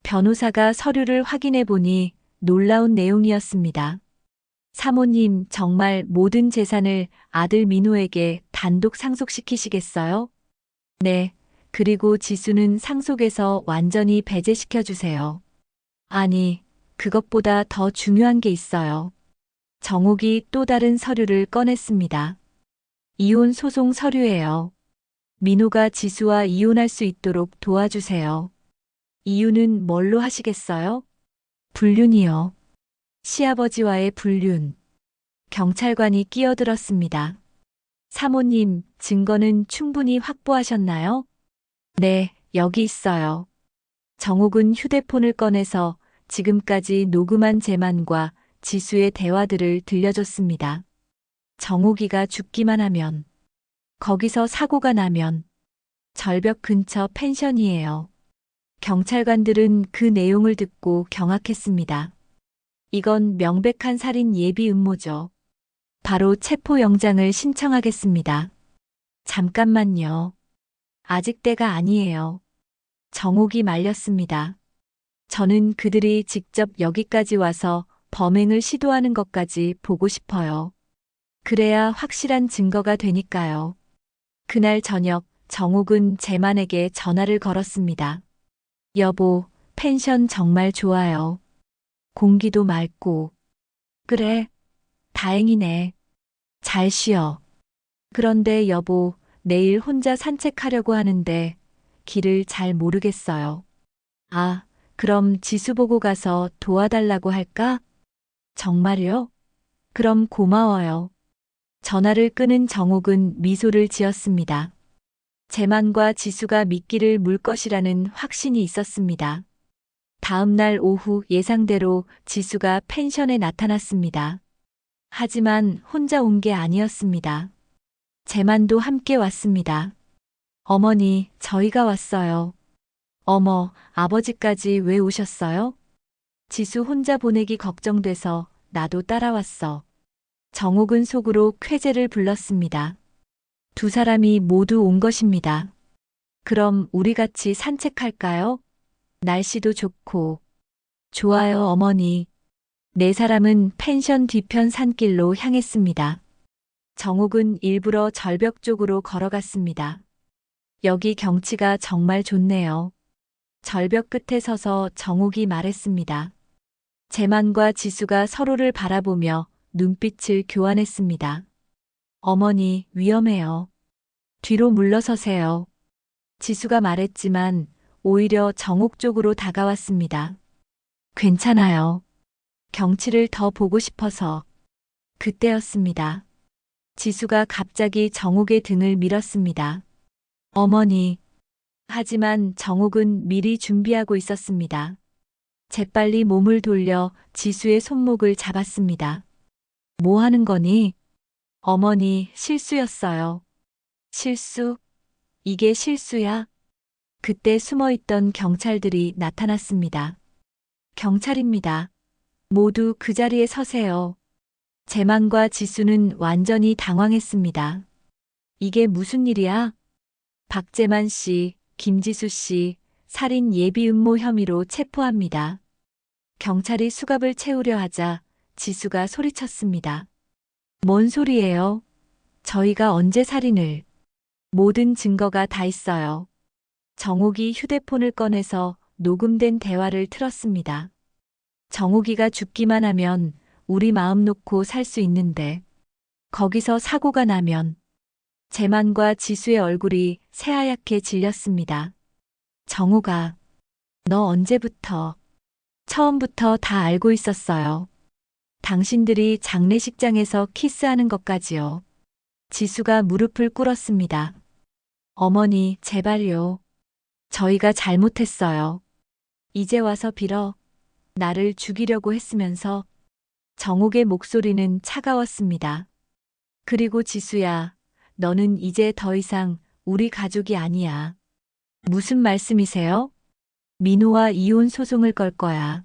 변호사가 서류를 확인해 보니 놀라운 내용이었습니다. 사모님, 정말 모든 재산을 아들 민호에게 단독 상속시키시겠어요? 네, 그리고 지수는 상속에서 완전히 배제시켜 주세요. 아니, 그것보다 더 중요한 게 있어요. 정옥이 또 다른 서류를 꺼냈습니다. 이혼 소송 서류예요. 민호가 지수와 이혼할 수 있도록 도와주세요. 이유는 뭘로 하시겠어요? 불륜이요. 시아버지와의 불륜. 경찰관이 끼어들었습니다. 사모님, 증거는 충분히 확보하셨나요? 네, 여기 있어요. 정옥은 휴대폰을 꺼내서 지금까지 녹음한 재만과 지수의 대화들을 들려줬습니다. 정옥이가 죽기만 하면, 거기서 사고가 나면, 절벽 근처 펜션이에요. 경찰관들은 그 내용을 듣고 경악했습니다. 이건 명백한 살인 예비 음모죠. 바로 체포영장을 신청하겠습니다. 잠깐만요. 아직 때가 아니에요. 정옥이 말렸습니다. 저는 그들이 직접 여기까지 와서 범행을 시도하는 것까지 보고 싶어요. 그래야 확실한 증거가 되니까요. 그날 저녁 정옥은 재만에게 전화를 걸었습니다. 여보, 펜션 정말 좋아요. 공기도 맑고. 그래, 다행이네. 잘 쉬어. 그런데 여보, 내일 혼자 산책하려고 하는데 길을 잘 모르겠어요. 아, 그럼 지수 보고 가서 도와달라고 할까? 정말요? 그럼 고마워요. 전화를 끊은 정옥은 미소를 지었습니다. 재만과 지수가 미끼를 물 것이라는 확신이 있었습니다. 다음 날 오후 예상대로 지수가 펜션에 나타났습니다. 하지만 혼자 온 게 아니었습니다. 재만도 함께 왔습니다. 어머니, 저희가 왔어요. 어머, 아버지까지 왜 오셨어요? 지수 혼자 보내기 걱정돼서 나도 따라왔어. 정옥은 속으로 쾌재를 불렀습니다. 두 사람이 모두 온 것입니다. 그럼 우리 같이 산책할까요? 날씨도 좋고. 좋아요, 어머니. 네 사람은 펜션 뒤편 산길로 향했습니다. 정옥은 일부러 절벽 쪽으로 걸어갔습니다. 여기 경치가 정말 좋네요. 절벽 끝에 서서 정옥이 말했습니다. 재만과 지수가 서로를 바라보며 눈빛을 교환했습니다. 어머니, 위험해요. 뒤로 물러서세요. 지수가 말했지만 오히려 정옥 쪽으로 다가왔습니다. 괜찮아요. 경치를 더 보고 싶어서. 그때였습니다. 지수가 갑자기 정옥의 등을 밀었습니다. 어머니. 하지만 정옥은 미리 준비하고 있었습니다. 재빨리 몸을 돌려 지수의 손목을 잡았습니다. 뭐 하는 거니? 어머니, 실수였어요. 실수? 이게 실수야? 그때 숨어있던 경찰들이 나타났습니다. 경찰입니다. 모두 그 자리에 서세요. 재만과 지수는 완전히 당황했습니다. 이게 무슨 일이야? 박재만 씨, 김지수 씨, 살인 예비 음모 혐의로 체포합니다. 경찰이 수갑을 채우려 하자 지수가 소리쳤습니다. 뭔 소리예요? 저희가 언제 살인을? 모든 증거가 다 있어요. 정옥이 휴대폰을 꺼내서 녹음된 대화를 틀었습니다. 정옥이가 죽기만 하면 우리 마음 놓고 살 수 있는데 거기서 사고가 나면 재만과 지수의 얼굴이 새하얗게 질렸습니다. 정옥아, 너 언제부터? 처음부터 다 알고 있었어요. 당신들이 장례식장에서 키스하는 것까지요. 지수가 무릎을 꿇었습니다. 어머니, 제발요. 저희가 잘못했어요. 이제 와서 빌어. 나를 죽이려고 했으면서. 정옥의 목소리는 차가웠습니다. 그리고 지수야, 너는 이제 더 이상 우리 가족이 아니야. 무슨 말씀이세요? 민호와 이혼 소송을 걸 거야.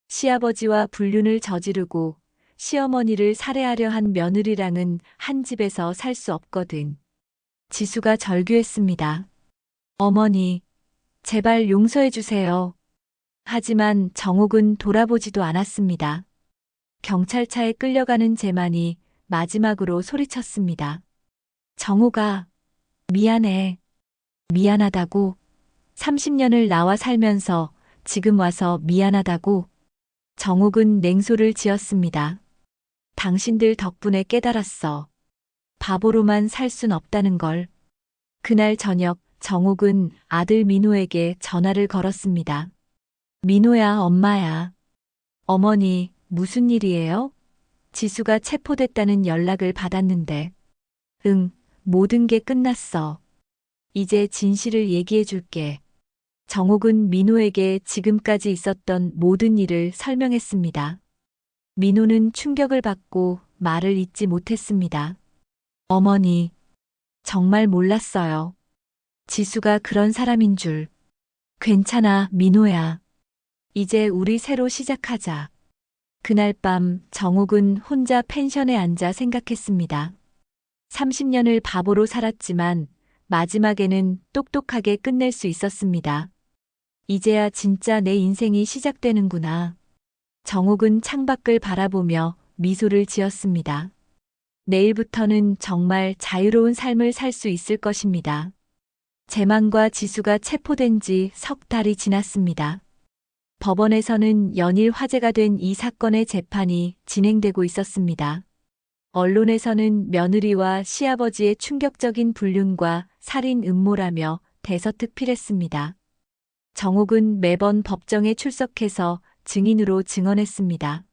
시아버지와 불륜을 저지르고 시어머니를 살해하려 한 며느리랑은 한 집에서 살 수 없거든. 지수가 절규했습니다. 어머니, 제발 용서해 주세요. 하지만 정옥은 돌아보지도 않았습니다. 경찰차에 끌려가는 재만이 마지막으로 소리쳤습니다. 정옥아, 미안해. 미안하다고. 30년을 나와 살면서 지금 와서 미안하다고. 정옥은 냉소를 지었습니다. 당신들 덕분에 깨달았어. 바보로만 살 순 없다는 걸. 그날 저녁 정옥은 아들 민호에게 전화를 걸었습니다. 민호야, 엄마야. 어머니, 무슨 일이에요? 지수가 체포됐다는 연락을 받았는데. 응, 모든 게 끝났어. 이제 진실을 얘기해 줄게. 정옥은 민호에게 지금까지 있었던 모든 일을 설명했습니다. 민호는 충격을 받고 말을 잇지 못했습니다. 어머니, 정말 몰랐어요. 지수가 그런 사람인 줄. 괜찮아, 민호야. 이제 우리 새로 시작하자. 그날 밤 정옥은 혼자 펜션에 앉아 생각했습니다. 30년을 바보로 살았지만 마지막에는 똑똑하게 끝낼 수 있었습니다. 이제야 진짜 내 인생이 시작되는구나. 정옥은 창밖을 바라보며 미소를 지었습니다. 내일부터는 정말 자유로운 삶을 살 수 있을 것입니다. 재만과 지수가 체포된 지 석 달이 지났습니다. 법원에서는 연일 화제가 된 이 사건의 재판이 진행되고 있었습니다. 언론에서는 며느리와 시아버지의 충격적인 불륜과 살인 음모라며 대서특필했습니다. 정옥은 매번 법정에 출석해서 증인으로 증언했습니다.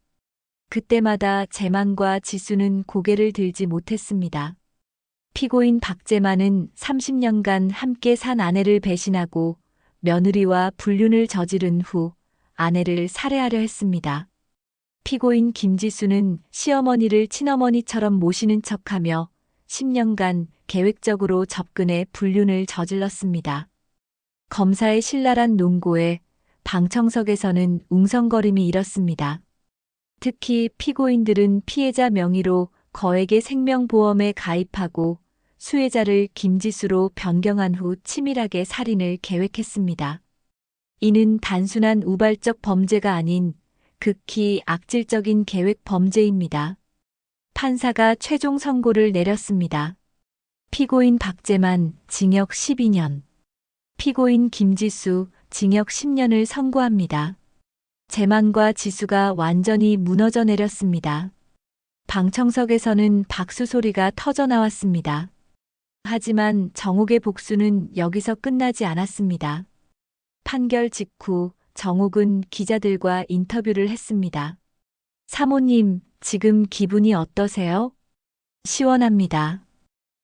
그때마다 재만과 지수는 고개를 들지 못했습니다. 피고인 박재만은 30년간 함께 산 아내를 배신하고 며느리와 불륜을 저지른 후 아내를 살해하려 했습니다. 피고인 김지수는 시어머니를 친어머니처럼 모시는 척하며 10년간 계획적으로 접근해 불륜을 저질렀습니다. 검사의 신랄한 논고에 방청석에서는 웅성거림이 일었습니다. 특히 피고인들은 피해자 명의로 거액의 생명보험에 가입하고 수혜자를 김지수로 변경한 후 치밀하게 살인을 계획했습니다. 이는 단순한 우발적 범죄가 아닌 극히 악질적인 계획 범죄입니다. 판사가 최종 선고를 내렸습니다. 피고인 박재만 징역 12년, 피고인 김지수 징역 10년을 선고합니다. 재만과 지수가 완전히 무너져 내렸습니다. 방청석에서는 박수 소리가 터져 나왔습니다. 하지만 정옥의 복수는 여기서 끝나지 않았습니다. 판결 직후 정옥은 기자들과 인터뷰를 했습니다. 사모님, 지금 기분이 어떠세요? 시원합니다.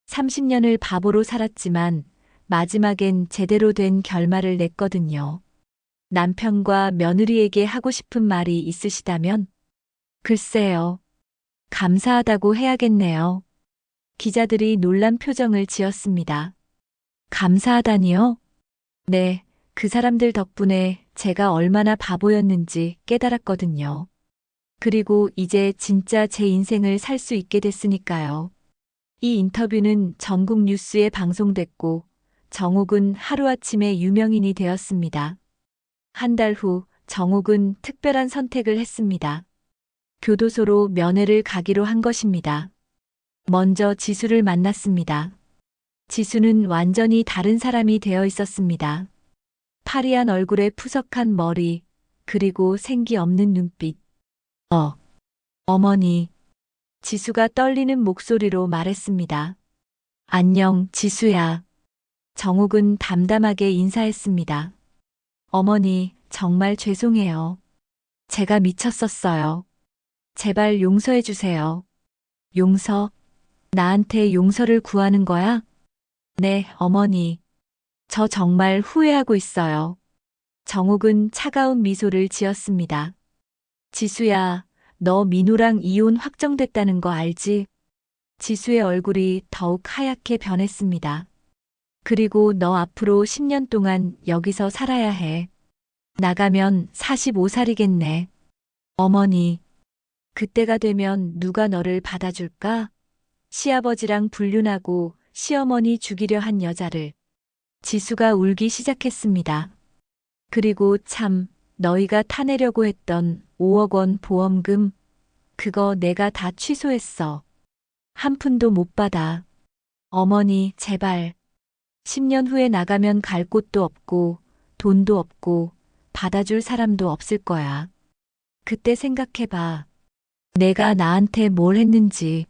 30년을 바보로 살았지만 마지막엔 제대로 된 결말을 냈거든요. 남편과 며느리에게 하고 싶은 말이 있으시다면? 글쎄요. 감사하다고 해야겠네요. 기자들이 놀란 표정을 지었습니다. 감사하다니요? 네, 그 사람들 덕분에 제가 얼마나 바보였는지 깨달았거든요. 그리고 이제 진짜 제 인생을 살 수 있게 됐으니까요. 이 인터뷰는 전국 뉴스에 방송됐고 정옥은 하루아침에 유명인이 되었습니다. 한 달 후 정옥은 특별한 선택을 했습니다. 교도소로 면회를 가기로 한 것입니다. 먼저 지수를 만났습니다. 지수는 완전히 다른 사람이 되어 있었습니다. 파리한 얼굴에 푸석한 머리, 그리고 생기 없는 눈빛. 어머니. 지수가 떨리는 목소리로 말했습니다. 안녕, 지수야. 정옥은 담담하게 인사했습니다. 어머니, 정말 죄송해요. 제가 미쳤었어요. 제발 용서해 주세요. 용서? 나한테 용서를 구하는 거야? 네, 어머니. 저 정말 후회하고 있어요. 정옥은 차가운 미소를 지었습니다. 지수야, 너 민호랑 이혼 확정됐다는 거 알지? 지수의 얼굴이 더욱 하얗게 변했습니다. 그리고 너 앞으로 10년 동안 여기서 살아야 해. 나가면 45살이겠네. 어머니, 그때가 되면 누가 너를 받아줄까? 시아버지랑 불륜하고 시어머니 죽이려 한 여자를. 지수가 울기 시작했습니다. 그리고 참, 너희가 타내려고 했던 5억 원 보험금, 그거 내가 다 취소했어. 한 푼도 못 받아. 어머니, 제발. 10년 후에 나가면 갈 곳도 없고, 돈도 없고, 받아줄 사람도 없을 거야. 그때 생각해봐. 내가 나한테 뭘 했는지.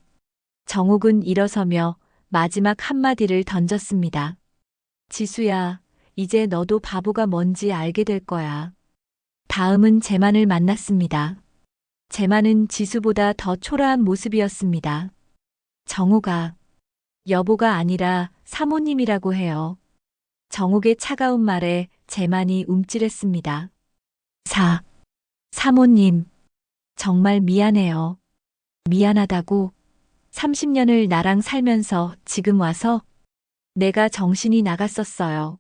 정옥은 일어서며 마지막 한마디를 던졌습니다. 지수야, 이제 너도 바보가 뭔지 알게 될 거야. 다음은 재만을 만났습니다. 재만은 지수보다 더 초라한 모습이었습니다. 정옥아, 여보가 아니라 사모님이라고 해요. 정옥의 차가운 말에 재만이 움찔했습니다. 사모님, 정말 미안해요. 미안하다고? 30년을 나랑 살면서 지금 와서 내가 정신이 나갔었어요.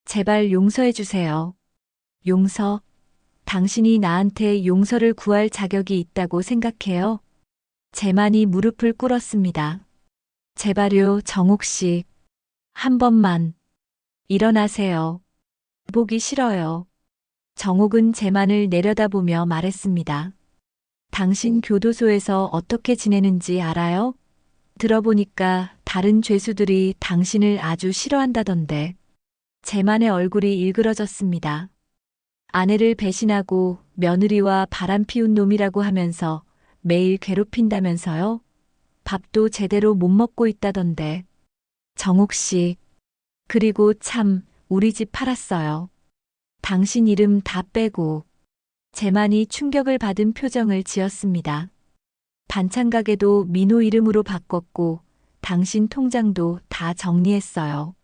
제발 용서해 주세요. 용서? 당신이 나한테 용서를 구할 자격이 있다고 생각해요? 재만이 무릎을 꿇었습니다. 제발요, 정옥 씨. 한 번만. 일어나세요. 보기 싫어요. 정옥은 재만을 내려다보며 말했습니다. 당신 교도소에서 어떻게 지내는지 알아요? 들어보니까 다른 죄수들이 당신을 아주 싫어한다던데. 재만의 얼굴이 일그러졌습니다. 아내를 배신하고 며느리와 바람 피운 놈이라고 하면서 매일 괴롭힌다면서요? 밥도 제대로 못 먹고 있다던데. 정옥 씨. 그리고 참, 우리 집 팔았어요. 당신 이름 다 빼고 재만이 충격을 받은 표정을 지었습니다. 반찬 가게도 민호 이름으로 바꿨고 당신 통장도 다 정리했어요.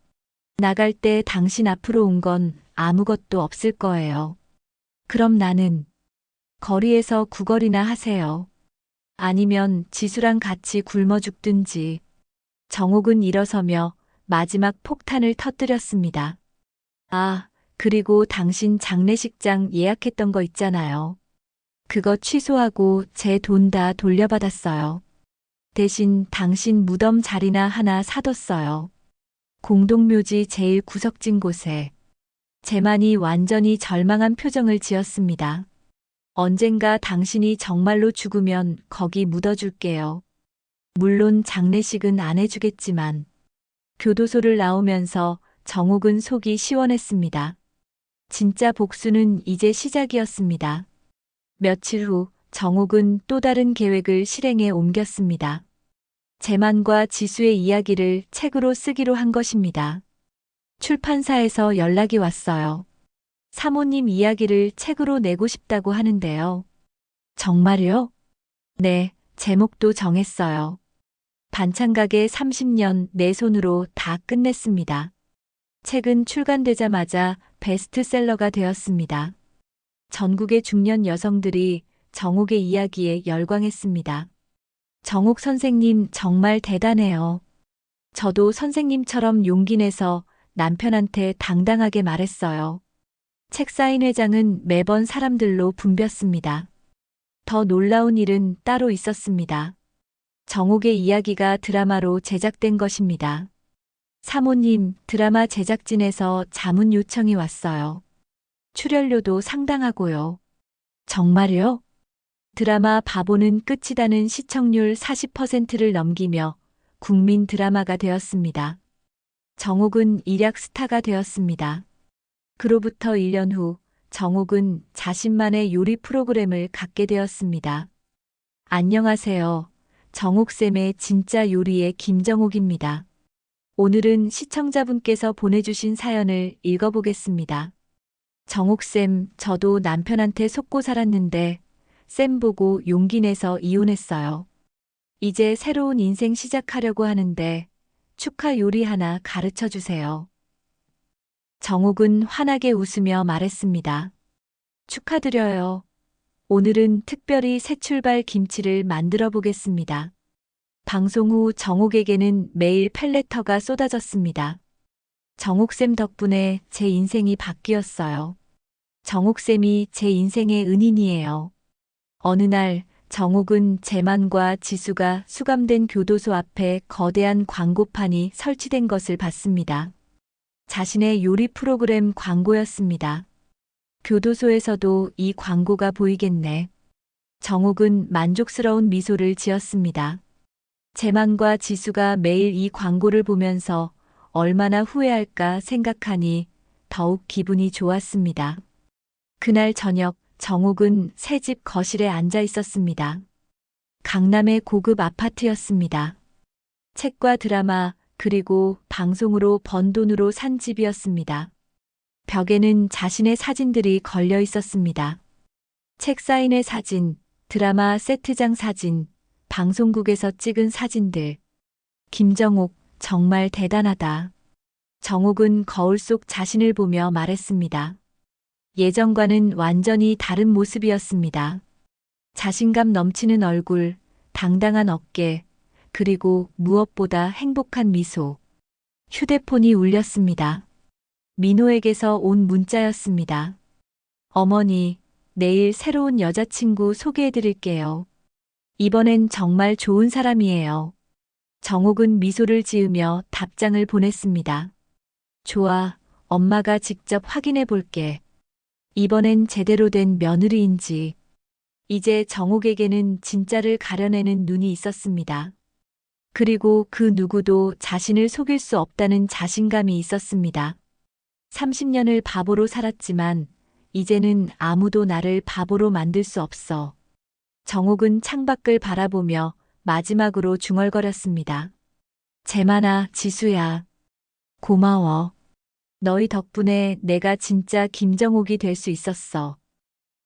나갈 때 당신 앞으로 온 건 아무것도 없을 거예요. 그럼 나는 거리에서 구걸이나 하세요. 아니면 지수랑 같이 굶어 죽든지. 정옥은 일어서며 마지막 폭탄을 터뜨렸습니다. 아, 그리고 당신 장례식장 예약했던 거 있잖아요. 그거 취소하고 제 돈 다 돌려받았어요. 대신 당신 무덤 자리나 하나 사뒀어요. 공동묘지 제일 구석진 곳에. 재만이 완전히 절망한 표정을 지었습니다. 언젠가 당신이 정말로 죽으면 거기 묻어줄게요. 물론 장례식은 안 해주겠지만. 교도소를 나오면서 정옥은 속이 시원했습니다. 진짜 복수는 이제 시작이었습니다. 며칠 후 정옥은 또 다른 계획을 실행에 옮겼습니다. 재만과 지수의 이야기를 책으로 쓰기로 한 것입니다. 출판사에서 연락이 왔어요. 사모님 이야기를 책으로 내고 싶다고 하는데요. 정말요? 네, 제목도 정했어요. 반찬가게 30년 내 손으로 다 끝냈습니다. 책은 출간되자마자 베스트셀러가 되었습니다. 전국의 중년 여성들이 정옥의 이야기에 열광했습니다. 정옥 선생님 정말 대단해요. 저도 선생님처럼 용기 내서 남편한테 당당하게 말했어요. 책 사인 회장은 매번 사람들로 붐볐습니다. 더 놀라운 일은 따로 있었습니다. 정옥의 이야기가 드라마로 제작된 것입니다. 사모님, 드라마 제작진에서 자문 요청이 왔어요. 출연료도 상당하고요. 정말요? 드라마 바보는 끝이다는 시청률 40%를 넘기며 국민 드라마가 되었습니다. 정옥은 일약 스타가 되었습니다. 그로부터 1년 후 정옥은 자신만의 요리 프로그램을 갖게 되었습니다. 안녕하세요. 정옥쌤의 진짜 요리의 김정옥입니다. 오늘은 시청자분께서 보내주신 사연을 읽어보겠습니다. 정옥쌤, 저도 남편한테 속고 살았는데 쌤 보고 용기 내서 이혼했어요. 이제 새로운 인생 시작하려고 하는데 축하 요리 하나 가르쳐 주세요. 정옥은 환하게 웃으며 말했습니다. 축하드려요. 오늘은 특별히 새 출발 김치를 만들어 보겠습니다. 방송 후 정옥에게는 매일 펠레터가 쏟아졌습니다. 정옥쌤 덕분에 제 인생이 바뀌었어요. 정옥쌤이 제 인생의 은인이에요. 어느 날 정옥은 재만과 지수가 수감된 교도소 앞에 거대한 광고판이 설치된 것을 봤습니다. 자신의 요리 프로그램 광고였습니다. 교도소에서도 이 광고가 보이겠네. 정옥은 만족스러운 미소를 지었습니다. 재만과 지수가 매일 이 광고를 보면서 얼마나 후회할까 생각하니 더욱 기분이 좋았습니다. 그날 저녁 정옥은 새집 거실에 앉아 있었습니다. 강남의 고급 아파트였습니다. 책과 드라마 그리고 방송으로 번 돈으로 산 집이었습니다. 벽에는 자신의 사진들이 걸려 있었습니다. 책 사인의 사진, 드라마 세트장 사진, 방송국에서 찍은 사진들. 김정옥, 정말 대단하다. 정옥은 거울 속 자신을 보며 말했습니다. 예전과는 완전히 다른 모습이었습니다. 자신감 넘치는 얼굴, 당당한 어깨, 그리고 무엇보다 행복한 미소. 휴대폰이 울렸습니다. 민호에게서 온 문자였습니다. 어머니, 내일 새로운 여자친구 소개해드릴게요. 이번엔 정말 좋은 사람이에요. 정옥은 미소를 지으며 답장을 보냈습니다. 좋아, 엄마가 직접 확인해 볼게. 이번엔 제대로 된 며느리인지. 이제 정옥에게는 진짜를 가려내는 눈이 있었습니다. 그리고 그 누구도 자신을 속일 수 없다는 자신감이 있었습니다. 30년을 바보로 살았지만 이제는 아무도 나를 바보로 만들 수 없어. 정옥은 창밖을 바라보며 마지막으로 중얼거렸습니다. 재만아, 지수야. 고마워. 너희 덕분에 내가 진짜 김정옥이 될 수 있었어.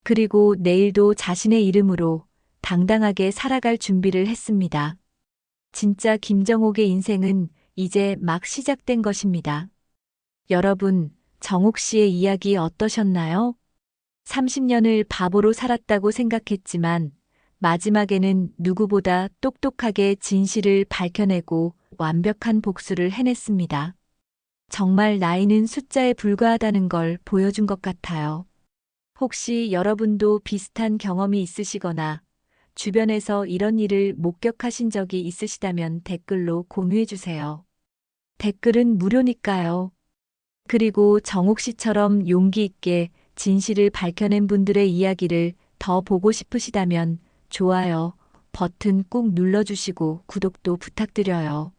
그리고 내일도 자신의 이름으로 당당하게 살아갈 준비를 했습니다. 진짜 김정옥의 인생은 이제 막 시작된 것입니다. 여러분, 정옥 씨의 이야기 어떠셨나요? 30년을 바보로 살았다고 생각했지만 마지막에는 누구보다 똑똑하게 진실을 밝혀내고 완벽한 복수를 해냈습니다. 정말 나이는 숫자에 불과하다는 걸 보여준 것 같아요. 혹시 여러분도 비슷한 경험이 있으시거나 주변에서 이런 일을 목격하신 적이 있으시다면 댓글로 공유해 주세요. 댓글은 무료니까요. 그리고 정옥 씨처럼 용기 있게 진실을 밝혀낸 분들의 이야기를 더 보고 싶으시다면 좋아요 버튼 꾹 눌러주시고 구독도 부탁드려요.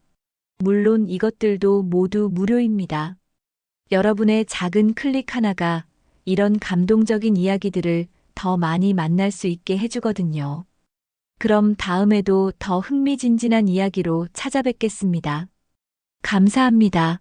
물론 이것들도 모두 무료입니다. 여러분의 작은 클릭 하나가 이런 감동적인 이야기들을 더 많이 만날 수 있게 해주거든요. 그럼 다음에도 더 흥미진진한 이야기로 찾아뵙겠습니다. 감사합니다.